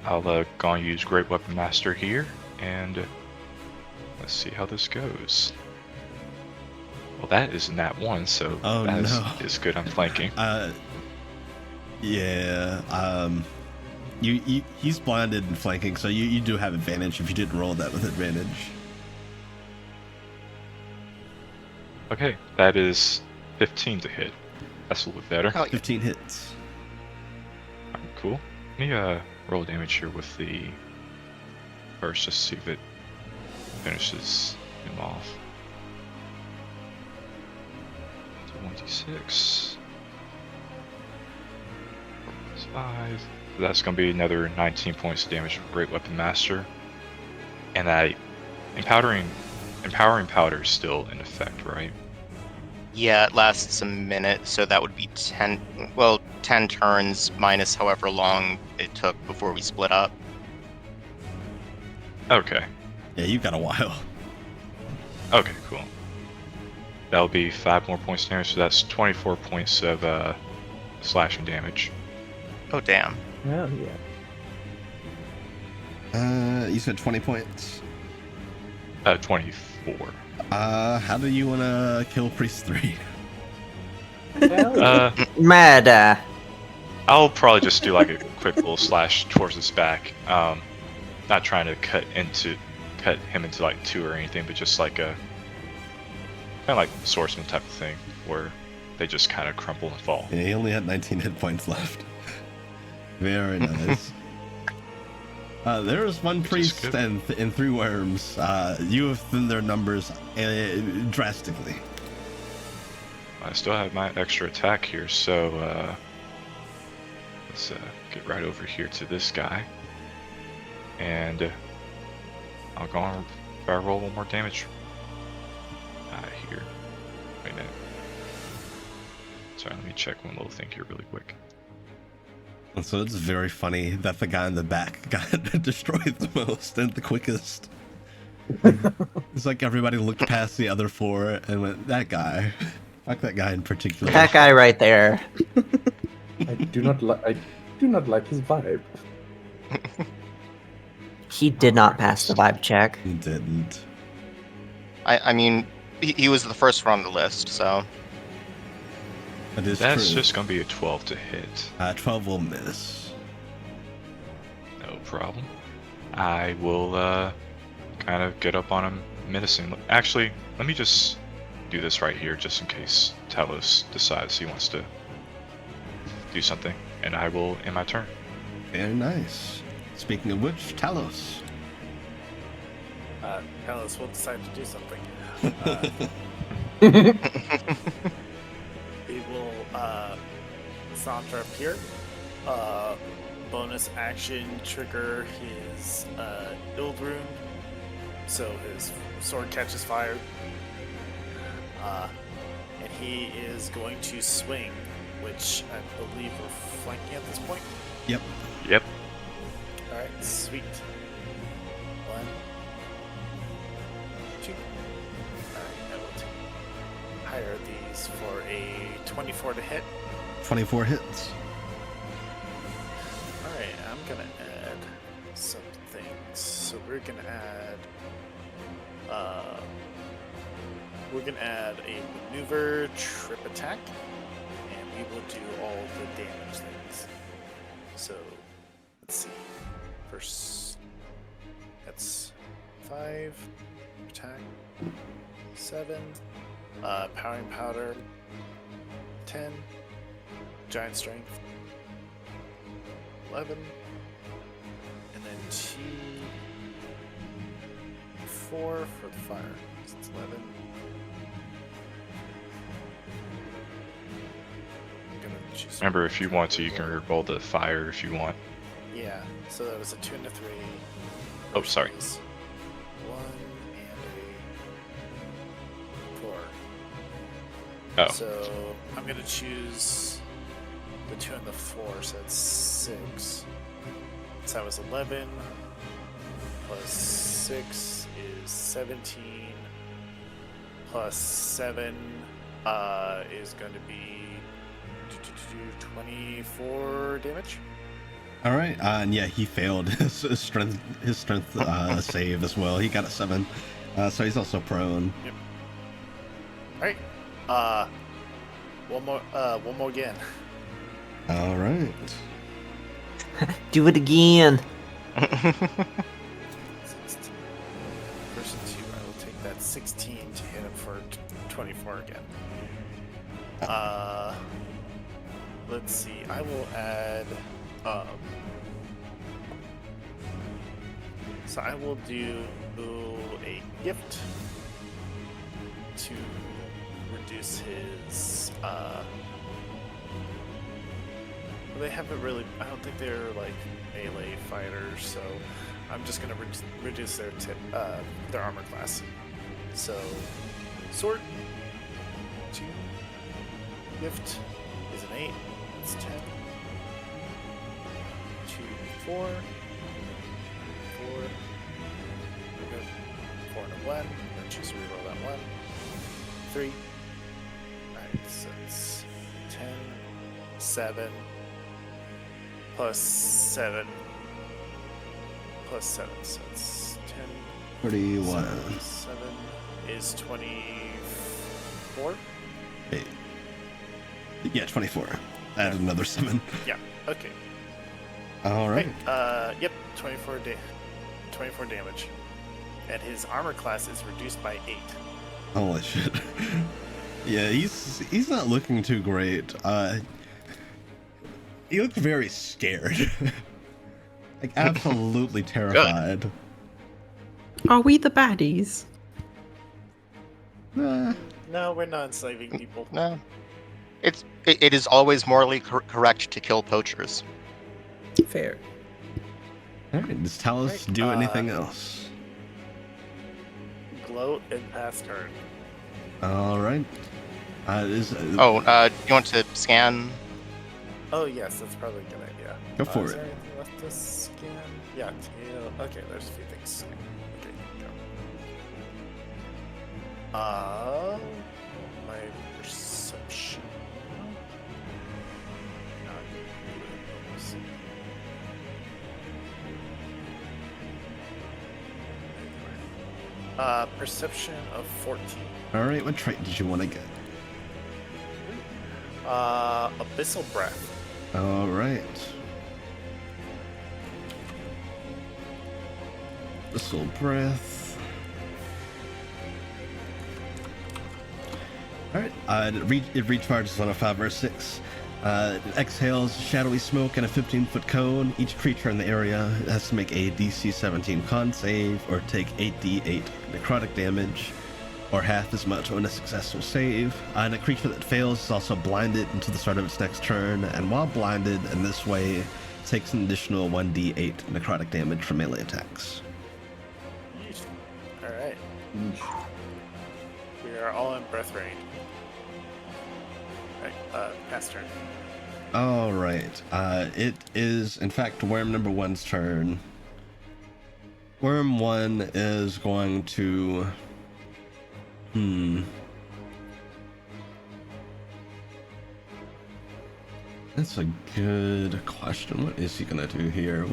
I'll go and use Great Weapon Master here, and let's see how this goes. Well, that is nat 1, so Oh, that no. is good. I'm flanking. Yeah, he's blinded and flanking, so you do have advantage if you didn't roll that with advantage. Okay, that is 15 to hit. That's a little bit better. Oh, yeah. 15 hits. Alright, cool. Let me roll damage here with the first, just to see if it finishes him off. 1d6. 4 plus 5. So that's going to be another 19 points of damage with Great Weapon Master. And that empowering powder is still in effect, right? Yeah, it lasts a minute, so that would be 10 turns minus however long it took before we split up. Okay. Yeah, you've got a while. Okay, cool. That'll be 5 more points of damage, so that's 24 points of slashing damage. Oh, damn. Hell yeah. You said 20 points. 24. How do you want to kill Priest 3? Murder. I'll probably just do like a quick little slash towards his back. Not trying to cut him into like 2 or anything, but just like a kind of like swordsman type of thing where they just kind of crumple and fall. Yeah, he only had 19 hit points left. Very nice. There is one priest and 3 worms. You have thinned their numbers drastically. I still have my extra attack here, so let's get right over here to this guy. And I'll go on if I roll 1 more damage. Here. Wait a minute. Sorry, let me check one little thing here really quick. And so it's very funny that the guy in the back got destroyed the most and the quickest. It's like everybody looked past the other 4 and went, that guy. Fuck that guy in particular. That guy right there. I do not like his vibe. He did not pass the vibe check. He didn't. I mean, he was the first one on the list, so. That's true. true. Just gonna be a 12 to hit. 12 will miss. No problem. I will kind of get up on him menacing. Actually, let me just do this right here just in case Talos decides he wants to do something. And I will end my turn. Very nice. Speaking of which, Talos. Talos will decide to do something. He will saunter up here. Bonus action trigger his Ild Rune, so his sword catches fire. And he is going to swing, which I believe we're flanking at this point. Yep. Yep. Alright, sweet. 1, 2. Alright, I will hire these for a 24 to hit. 24 hits. Alright, I'm gonna add some things. So we're gonna add a maneuver trip attack, and we will do all the damage things. So let's see. First, that's 5 attack, 7, powering powder, 10, giant strength, 11, and then T4 for the fire. So it's 11. I'm gonna choose. Remember, if you want to, you can re-roll the fire if you want. Yeah, so that was a 2 and a 3. Oh, sorry. 1 and a 4. Oh. So I'm gonna choose the 2 and the 4, so that's 6. So that was 11 plus 6 is 17 plus 7 is going to be 24 damage. All right, and yeah, he failed his strength save as well. He got a 7, so he's also prone. Yep. All right. One more again. All right. Do it again. 16. Person 2, I will take that 16 to hit him for 24 again. Let's see. I will add. So I will do a gift to reduce his. They haven't really. I don't think they're like melee fighters, so I'm just gonna reduce their armor class. So, sword 2, gift is an 8. It's 10. 2, 4. 4. Good. 4 and a 1. Then choose to reroll that 1. 3. Alright, so it's 10, 7, plus 7, plus 7. So it's 10. 31. 7 is 24. Wait. Yeah, 24. Add another 7. Yeah, okay. All right. Yep, 24 damage. And his armor class is reduced by 8. Holy shit. Yeah, he's not looking too great. He looked very scared. Like, absolutely terrified. Are we the baddies? Nah. No, we're not enslaving people. No. It is always morally correct to kill poachers. Fair. Alright, just tell us to do anything else. Gloat and pass turn. Alright. You want to scan? Oh yes, that's probably a good idea. Go for Is it. there anything left to scan? Yeah, tail. Okay, there's a few things to scan. Okay, go. My perception. Not good. Perception of 14. Alright, what trait did you want to get? Abyssal breath. Alright. Whistle breath. Alright, it recharges on a 5 or 6. It exhales shadowy smoke in a 15-foot cone. Each creature in the area has to make a DC 17 con save or take 8d8 necrotic damage, or half as much on a successful save. And a creature that fails is also blinded until the start of its next turn, and while blinded in this way, takes an additional 1d8 necrotic damage from melee attacks. Alright. We are all in breath range. Alright, pass turn. Alright, it is in fact Worm number 1's turn. Worm 1 is going to... That's a good question. What is he gonna do here?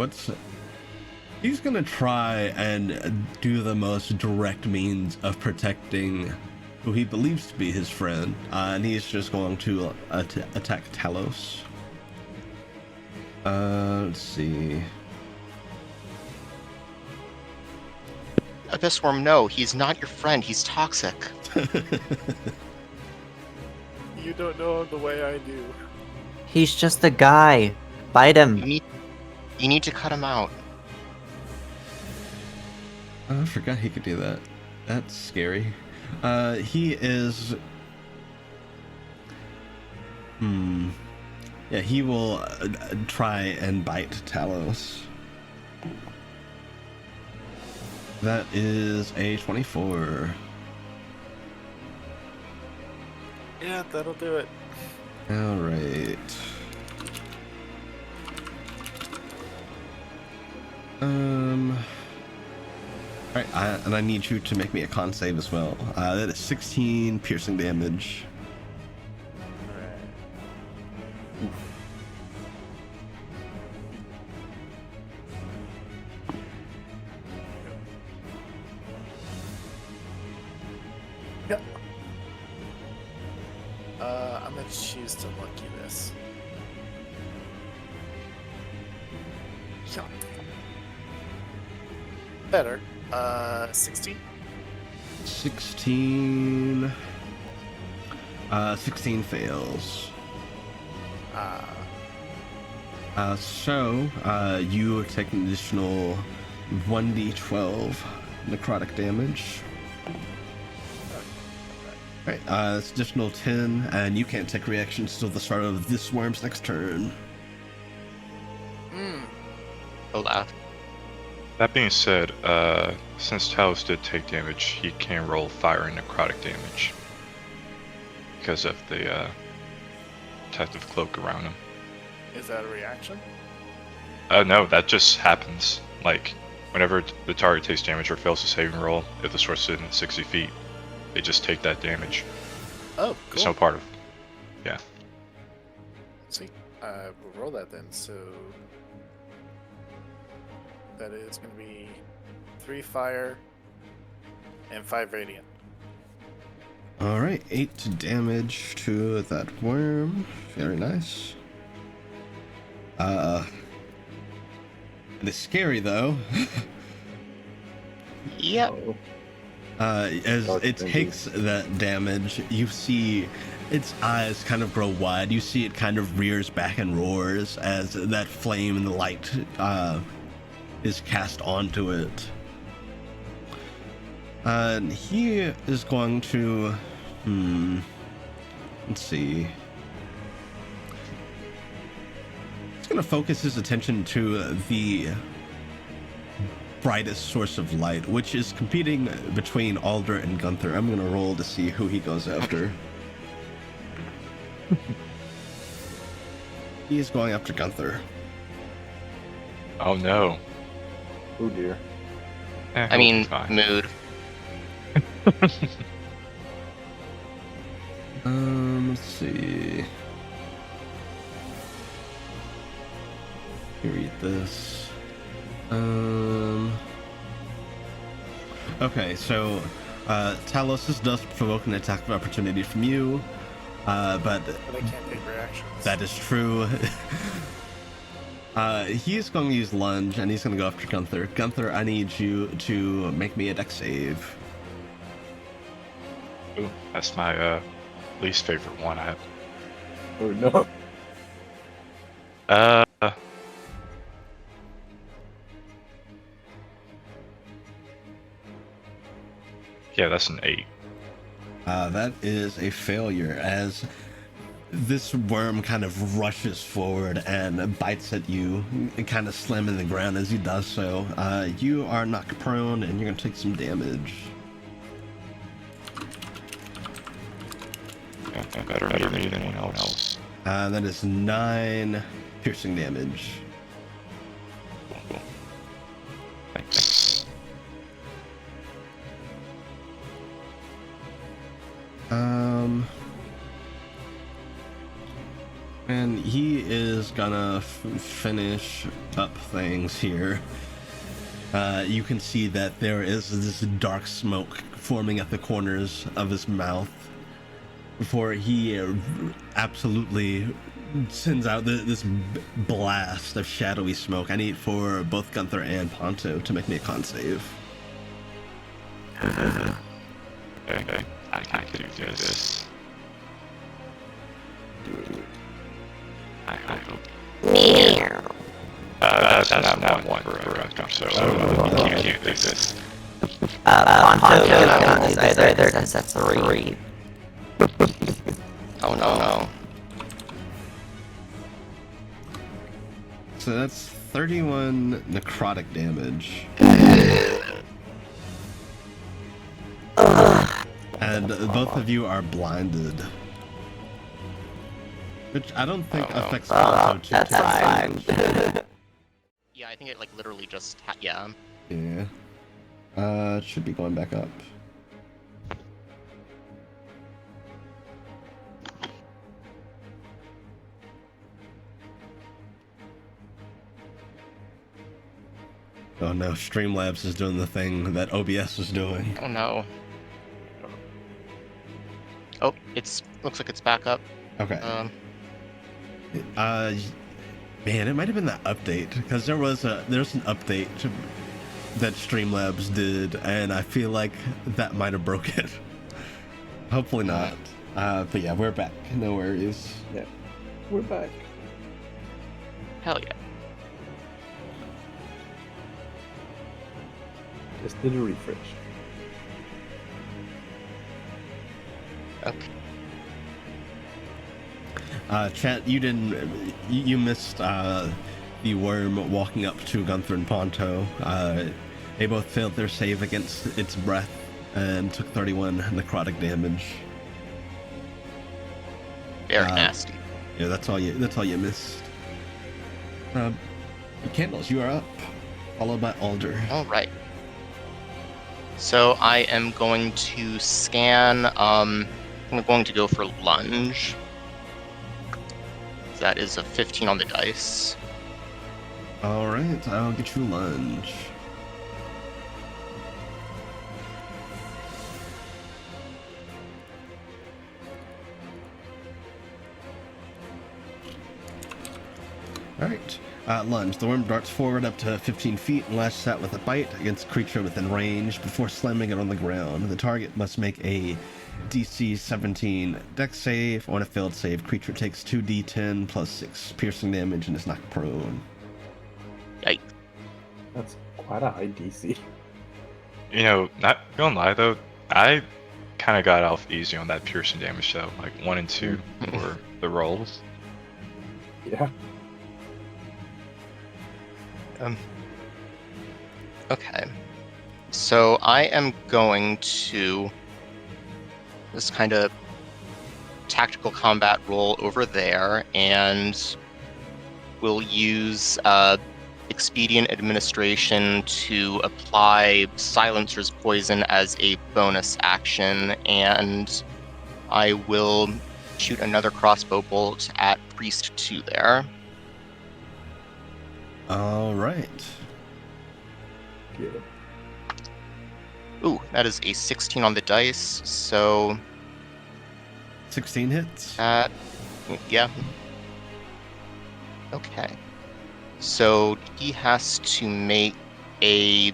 He's gonna try and do the most direct means of protecting who he believes to be his friend, and he's just going to attack Talos. Let's see. Abyssworm, no, he's not your friend. He's toxic. You don't know him the way I do. He's just a guy. Bite him. You need to cut him out. Oh, I forgot he could do that. That's scary. He is... Yeah, he will try and bite Talos. That is a 24. Yeah, that'll do it. Alright. Alright, and I need you to make me a con save as well. That is 16 piercing damage. Yep. I'm gonna choose to lucky this. Yeah. Better. 16? 16 fails. So you take an additional 1d12 necrotic damage. Alright, it's additional 10, and you can't take reactions till the start of this worm's next turn. Oh, laugh. That being said, since Talos did take damage, he can roll fire and necrotic damage because of the protective cloak around him. Is that a reaction? No, that just happens. Like, whenever the target takes damage or fails a saving roll, if the sword's sitting at 60 feet, they just take that damage. Oh, cool. It's no part of... Yeah. Sweet. We'll roll that then. So that is going to be 3 fire and 5 radiant. Alright, 8 damage to that worm. Very nice. It is scary though. Yep. As it takes that damage, you see its eyes kind of grow wide. You see it kind of rears back and roars as that flame and the light is cast onto it. And he is going to, let's see. He's going to focus his attention to the brightest source of light, which is competing between Alder and Gunther. I'm going to roll to see who he goes after. He's going after Gunther. Oh no. Oh dear. I mean, mood. Let's see. Here, read this. Okay, so Talos does provoke an attack of opportunity from you, but But I can't take reactions. that is true. He's going to use lunge, and he's going to go after Gunther. Gunther, I need you to make me a dex save. Ooh, that's my least favorite one. Oh no. Yeah, that's an 8. That is a failure, as this worm kind of rushes forward and bites at you, kind of slamming the ground as he does so. You are knocked prone, and you're going to take some damage. Yeah, better me than anyone else. That is 9 piercing damage. Cool. Thanks. And he is gonna finish up things here. You can see that there is this dark smoke forming at the corners of his mouth before he absolutely sends out this blast of shadowy smoke. I need for both Gunther and Ponto to make me a con save. Okay. I can do this. I hope. That's not one for Gunther, so you can't do this. Ponto is either there, that's 3. Oh no. So that's 31 necrotic damage. And both of you are blinded. Which I don't think affects Ponto too That's fine. Yeah, I think it like literally just yeah. Yeah. It should be going back up. Oh no, Streamlabs is doing the thing that OBS is doing. Oh no. Oh, looks like it's back up. Okay. Man, it might have been that update, because there's an update that Streamlabs did, and I feel like that might have broke it. Hopefully not. But yeah, we're back. No worries. Yeah. We're back. Hell yeah. Just did a refresh. Okay. Chat, you missed the worm walking up to Gunther and Ponto. They both failed their save against its breath and took 31 necrotic damage. Very nasty. Yeah, that's all you missed. Candles, you are up, followed by Alder. All right. So I am going to scan. I'm going to go for lunge. That is a 15 on the dice. All right, I'll get you lunge. Alright, lunge. The worm darts forward up to 15 feet and lashes out with a bite against a creature within range before slamming it on the ground. The target must make a DC 17 dex save. On a failed save, creature takes 2d10 plus 6 piercing damage and is knocked prone. Yikes. That's quite a high DC. You know, not gonna lie though, I kind of got off easy on that piercing damage though. Like 1 and 2 were the rolls. Yeah. Okay. So I am going to this kind of tactical combat roll over there, and we'll use expedient administration to apply Silencer's Poison as a bonus action, and I will shoot another crossbow bolt at Priest 2 there. All right. Yeah. Ooh, that is a 16 on the dice, so 16 hits. yeah. Okay. So he has to make a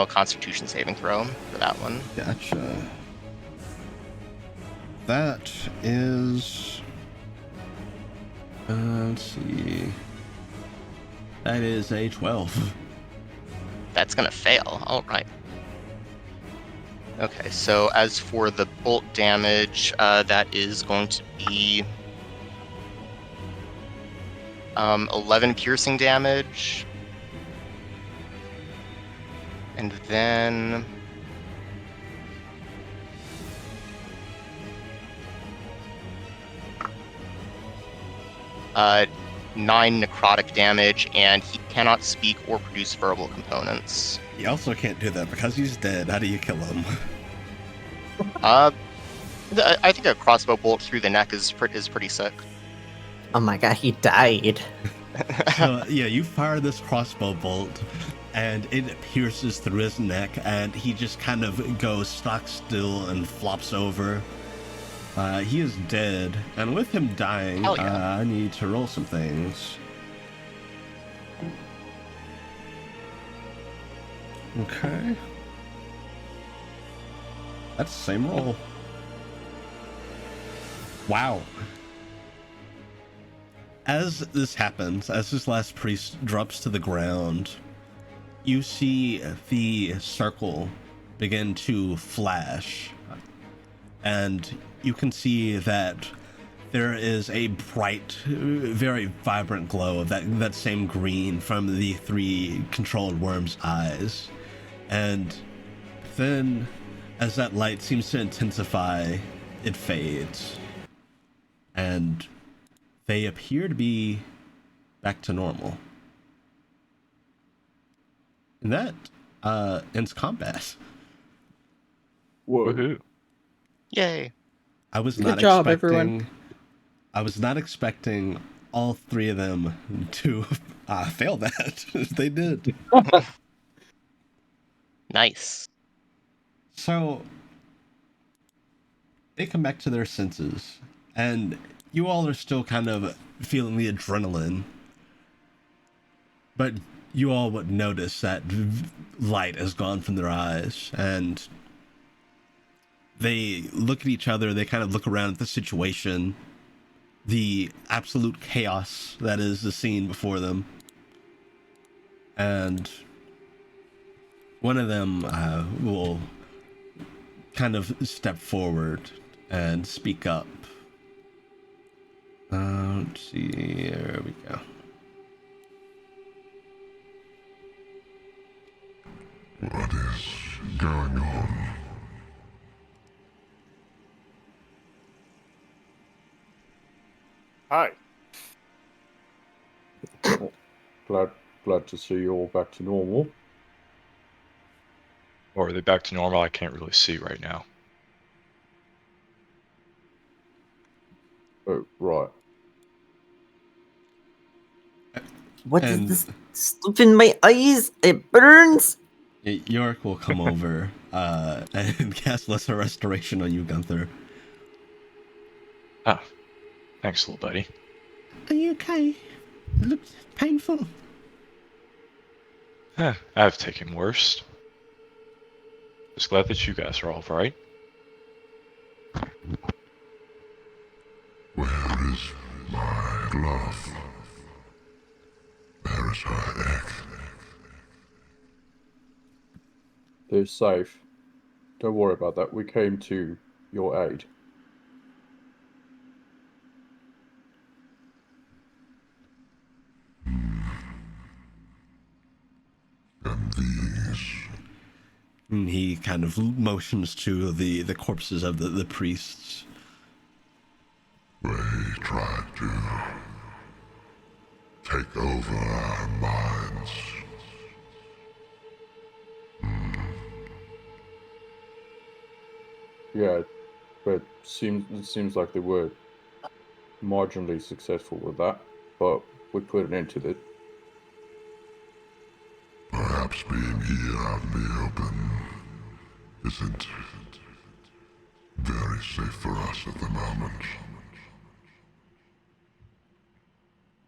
Constitution saving throw for that one. Gotcha. That is. Let's see. That is a 12. That's gonna fail. All right. Okay, so as for the bolt damage, that is going to be 11 piercing damage. And then 9 necrotic damage, and he cannot speak or produce verbal components. He also can't do that because he's dead. How do you kill him? I think a crossbow bolt through the neck is pretty sick. Oh my god, he died. So, yeah, you fire this crossbow bolt, and it pierces through his neck, and he just kind of goes stock still and flops over. He is dead, and with him dying, Hell yeah. I need to roll some things. Okay. That's the same roll. Wow. As this happens, as this last priest drops to the ground, you see the circle begin to flash. And you can see that there is a bright, very vibrant glow of that same green from the 3 controlled worms' eyes. And then, as that light seems to intensify, it fades. And they appear to be back to normal. And that ends combat. Whoa. Woohoo. Yay. I was Good not job, expecting. everyone. I was not expecting all 3 of them to fail that. They did. Nice. So they come back to their senses, and you all are still kind of feeling the adrenaline, but you all would notice that light has gone from their eyes, and they look at each other. They kind of look around at the situation, the absolute chaos that is the scene before them, and one of them will kind of step forward and speak up. Let's see, there we go. What is going on? Hi. Glad to see you all back to normal. Or are they back to normal? I can't really see right now. Oh, right. What is And- this stuff in my eyes? It burns. York will come over and cast Lesser Restoration on you, Gunther. Ah, thanks, little buddy. Are you okay? It looks painful. I've taken worse. Just glad that you guys are all right. Where is could love. There is her egg. They're safe. Don't worry about that. We came to your aid. And these... And he kind of motions to the corpses of the priests. They tried to take over our minds. Yeah, but it seems like they were marginally successful with that, but we put an end to it. Perhaps being here out in the open isn't very safe for us at the moment.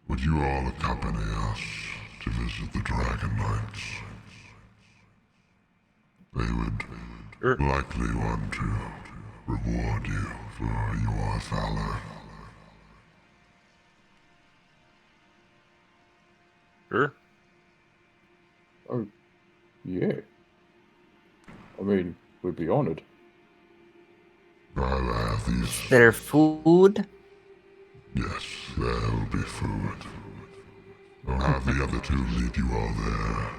Would you all accompany us to visit the Dragon Knights? They would likely want to reward you for your valor. Sure. Oh, yeah. I mean, we'd be honored. I'll have these... Is there food? Yes, there'll be food. I'll have the other two lead you all there.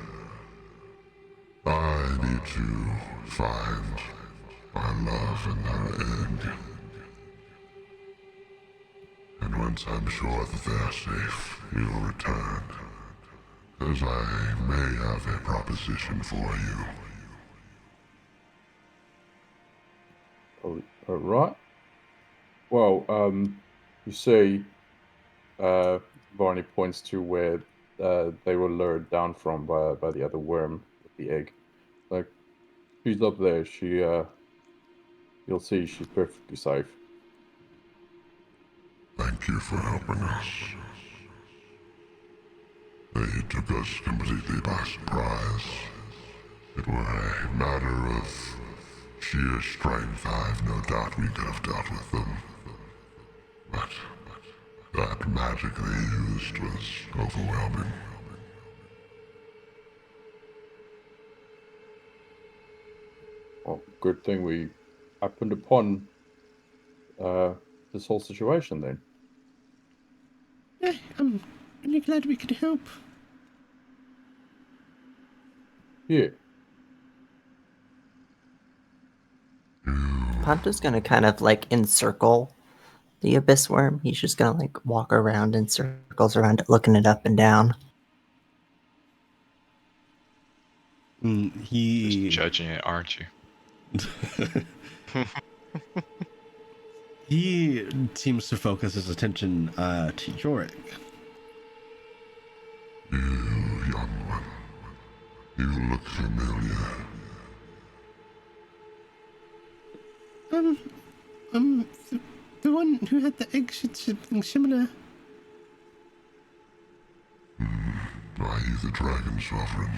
I need to find my love and her egg. And once I'm sure that they're safe, you'll return. As I may have a proposition for you. All right. Well, you see, Barney points to where they were lured down from by the other worm with the egg. Like, she's up there. You'll see she's perfectly safe. Thank you for helping us. They took us completely by surprise. It were a matter of sheer strength, I've no doubt we could have dealt with them. But that magic they used was overwhelming. Well, good thing we happened upon this whole situation then. Yeah, I'm really glad we could help. Yeah. Ponto's gonna kind of like encircle the abyss worm. He's just gonna like walk around in circles around it, looking it up and down. He Just judging it, aren't you? he seems to focus his attention to Yorick. You, young one. You look familiar. The one who had the egg said something similar. Are you the Dragon Sovereign?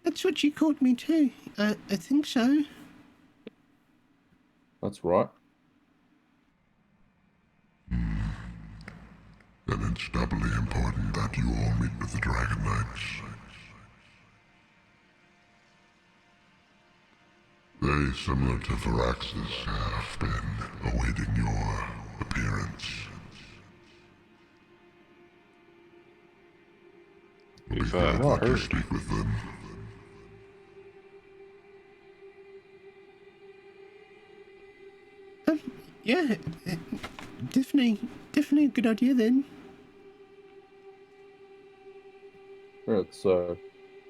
That's what she called me too. I think so. That's right. Then it's doubly important that you all meet with the Dragon Knights. They, similar to Varaxes, have been awaiting your appearance. We'll be glad that you speak with them. Yeah, definitely a good idea then. It's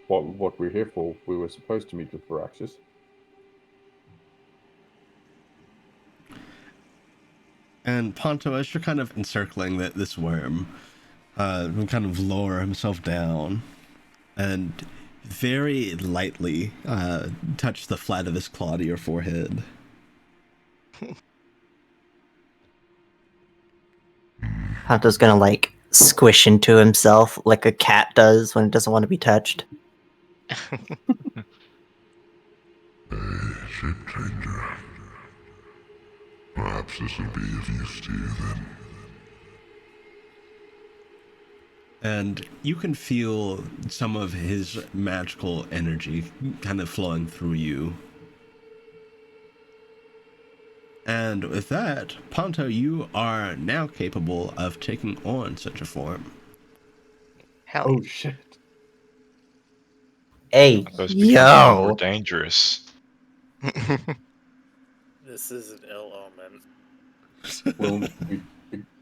what we're here for. We were supposed to meet with Varaxes. And Ponto, as you're kind of encircling this worm, will kind of lower himself down and very lightly touch the flat of his claw to your forehead. Ponto's gonna like squish into himself like a cat does when it doesn't want to be touched. A shape changer. Perhaps this will be of use to you then. And you can feel some of his magical energy kind of flowing through you. And with that, Ponto, you are now capable of taking on such a form. Hell Oh shit! Hey, I suppose becoming more yo! dangerous. yeah. This is an ill omen.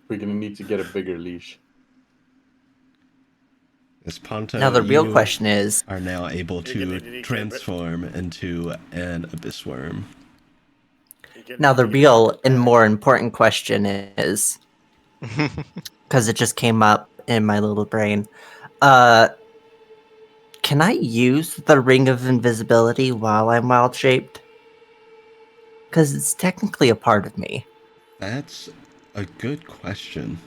We're gonna need to get a bigger leash. As Ponto, Now the real you question is, are now able You're gonna to need to transform into an abyss worm. now the real and more important question is, because it just came up in my little brain, can I use the Ring of Invisibility while I'm wild shaped? Because it's technically a part of me. That's a good question.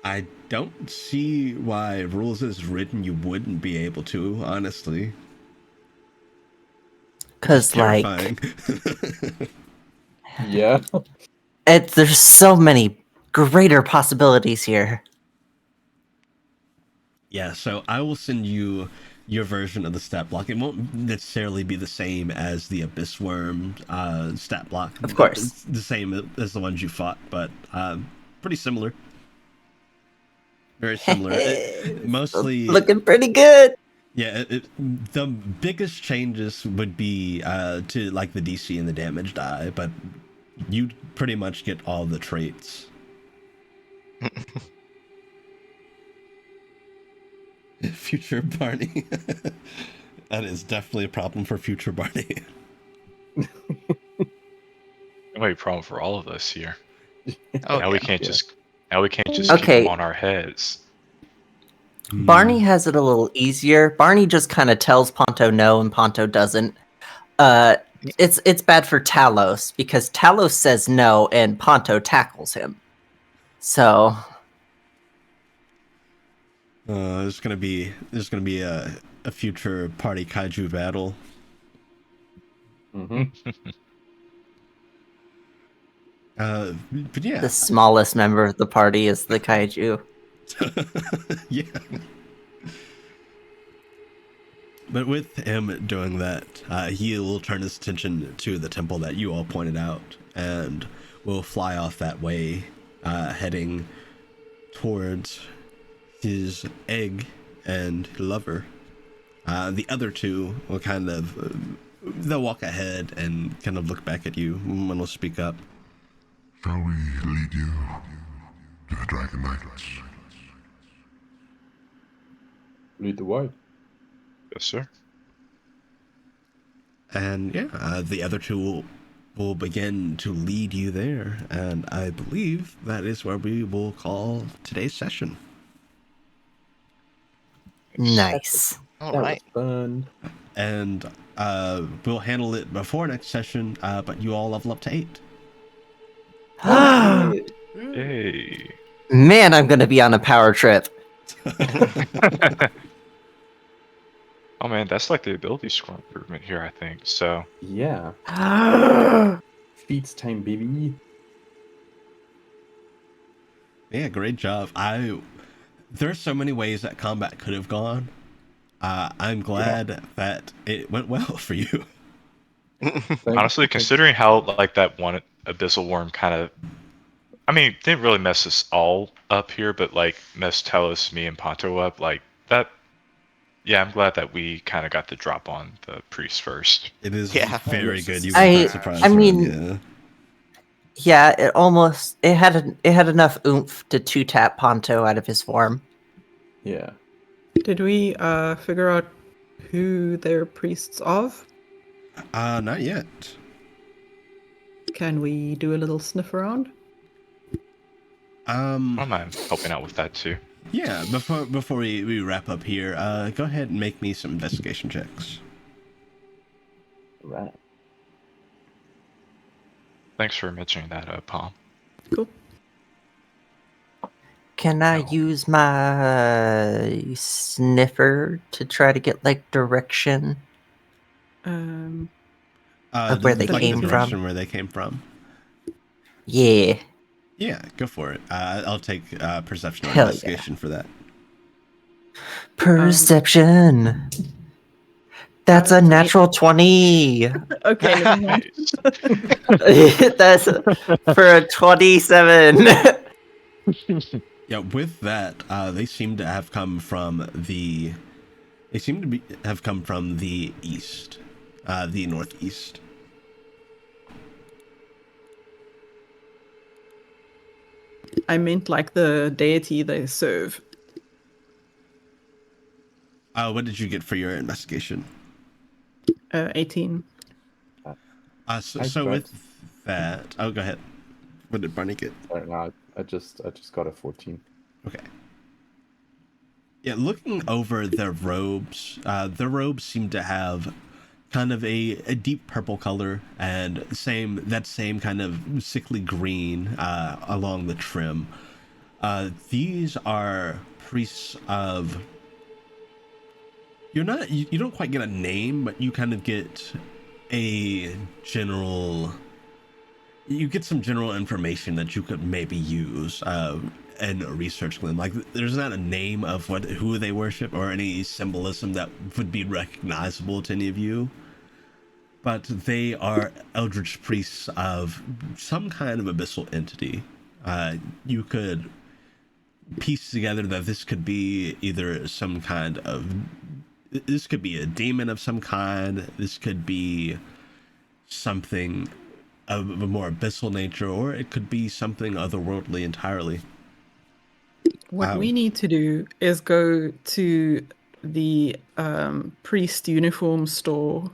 I don't see why rules is written you wouldn't be able to, honestly. It's Because, like, terrifying. Yeah. there's so many greater possibilities here. Yeah, so I will send you your version of the stat block. It won't necessarily be the same as the Abyss Worm stat block. Of course. It's the same as the ones you fought, but pretty similar. Very similar. Mostly looking pretty good. Yeah, the biggest changes would be to like the DC and the damage die, but you pretty much get all the traits. Future Barney. That is definitely a problem for future Barney. Wait, problem for all of us here. Oh, Now yeah. we can't just keep Okay. them on our heads. Barney has it a little easier. Barney just kind of tells Ponto no, and Ponto doesn't. It's bad for Talos because Talos says no, and Ponto tackles him. So There's gonna be a future party kaiju battle. Mm-hmm. But yeah. the smallest member of the party is the kaiju. Yeah. But with him doing that, he will turn his attention to the temple that you all pointed out and will fly off that way, heading towards his egg and lover. The other two will kind of they'll walk ahead and kind of look back at you and will speak up. Shall we lead you to the Dragon Knights? Lead the way. Yes, sir. And yeah, the other two will begin to lead you there, and I believe that is where we will call today's session. Nice. All That right. was fun. And we'll handle it before next session, but you all level up to 8. Yay. Man, I'm gonna be on a power trip. Oh man, that's like the ability score improvement here, I think. So Yeah. Feats time, baby. Yeah, great job. There's so many ways that combat could have gone. I'm glad that it went well for you. honestly, considering how like that one abyssal worm kind of, I mean, didn't really mess us all up here, but like messed Telos, me, and Ponto up like that. Yeah, I'm glad that we kind of got the drop on the priest first. It is Yeah. very good. You I- got that surprise I run, mean- yeah. Yeah, it had enough oomph to 2-tap Ponto out of his form. Yeah. Did we figure out who they're priests of? Not yet. Can we do a little sniff around? I don't mind helping out with that too. Yeah, before we wrap up here, go ahead and make me some investigation checks. Right. Thanks for mentioning that, Palm. Cool. Can I No. use my sniffer to try to get like direction? Of where they like came the from? direction where they came from. Yeah. Yeah, go for it. I'll take perception or Hell investigation for that. Perception. That's a natural 20. Okay, never mind. That's for a 27. Yeah, with that, they seem to have come from the. They seem to have come from the east, the northeast. I meant like the deity they serve. What did you get for your investigation? 18. So with that, go ahead. What did Barney get? Sorry, no, I just got a 14. Okay. Yeah, looking over their robes seem to have kind of a deep purple color and that same kind of sickly green along the trim. These are priests of. You don't quite get a name, but you kind of get a general. You get some general information that you could maybe use and research them. Like, there's not a name of who they worship or any symbolism that would be recognizable to any of you, but they are eldritch priests of some kind of abyssal entity. You could piece together that this could be either some kind of. This could be a demon of some kind. This could be something of a more abyssal nature, or it could be something otherworldly entirely. What we need to do is go to the priest uniform store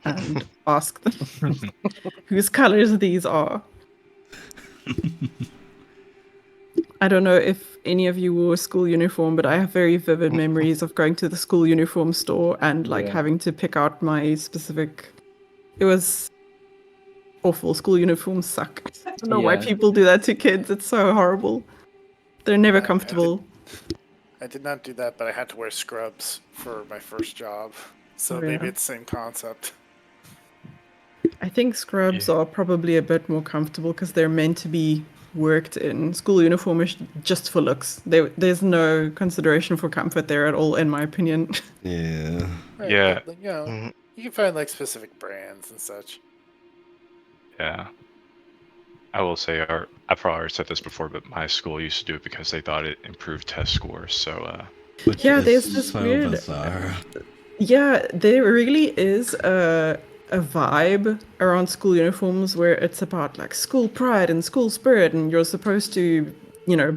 and ask them whose colors these are. I don't know if any of you wore a school uniform, but I have very vivid memories of going to the school uniform store and having to pick out my specific. It was awful. School uniforms suck. I don't know why people do that to kids. It's so horrible. They're never comfortable. I did not do that, but I had to wear scrubs for my first job. So maybe it's the same concept. I think scrubs are probably a bit more comfortable because they're meant to be worked in. School uniform is just for looks. There's no consideration for comfort there at all, in my opinion. Yeah. Right, Yeah. But, you can find like specific brands and such. Yeah. I will say, I've probably already said this before, but my school used to do it because they thought it improved test scores. So, there's this so weird. Bizarre. Yeah, there really is a vibe around school uniforms where it's about like school pride and school spirit, and you're supposed to,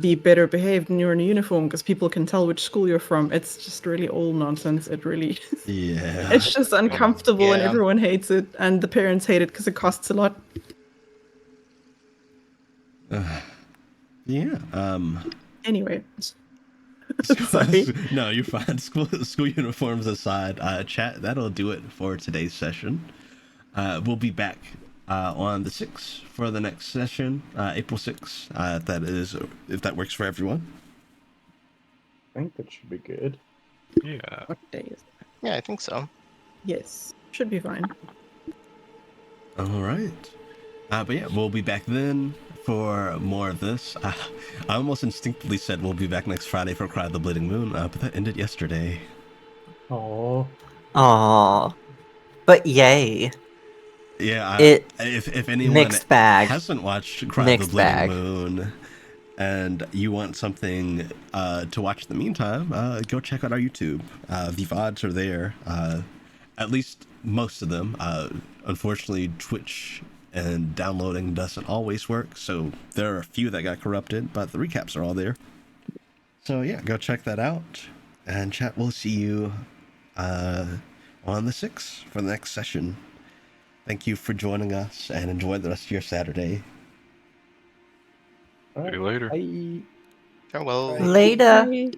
be better behaved when you're in a uniform because people can tell which school you're from. It's just really all nonsense. It really. Yeah. It's just uncomfortable and everyone hates it, and the parents hate it because it costs a lot. Yeah. Anyway. Sorry. No, you're fine. School uniforms aside, chat, that'll do it for today's session. We'll be back on the 6th for the next session, April 6th, if that works for everyone. I think that should be good. yeah. What day is that? Yeah, I think so. Yes, should be fine. All right. But yeah, we'll be back then for more of this. I almost instinctively said we'll be back next Friday for Cry of the Bleeding Moon, but that ended yesterday. Aww. But yay. Yeah, if anyone mixed bag. hasn't watched Cry of the Bleeding Moon and you want something to watch in the meantime, go check out our YouTube. The VODs are there, at least most of them. Unfortunately, Twitch and downloading doesn't always work, so there are a few that got corrupted, but the recaps are all there. So yeah, go check that out, and chat, we'll see you on the 6th for the next session. Thank you for joining us, and enjoy the rest of your Saturday. All right. See you later. Bye. Farewell. Later. Bye.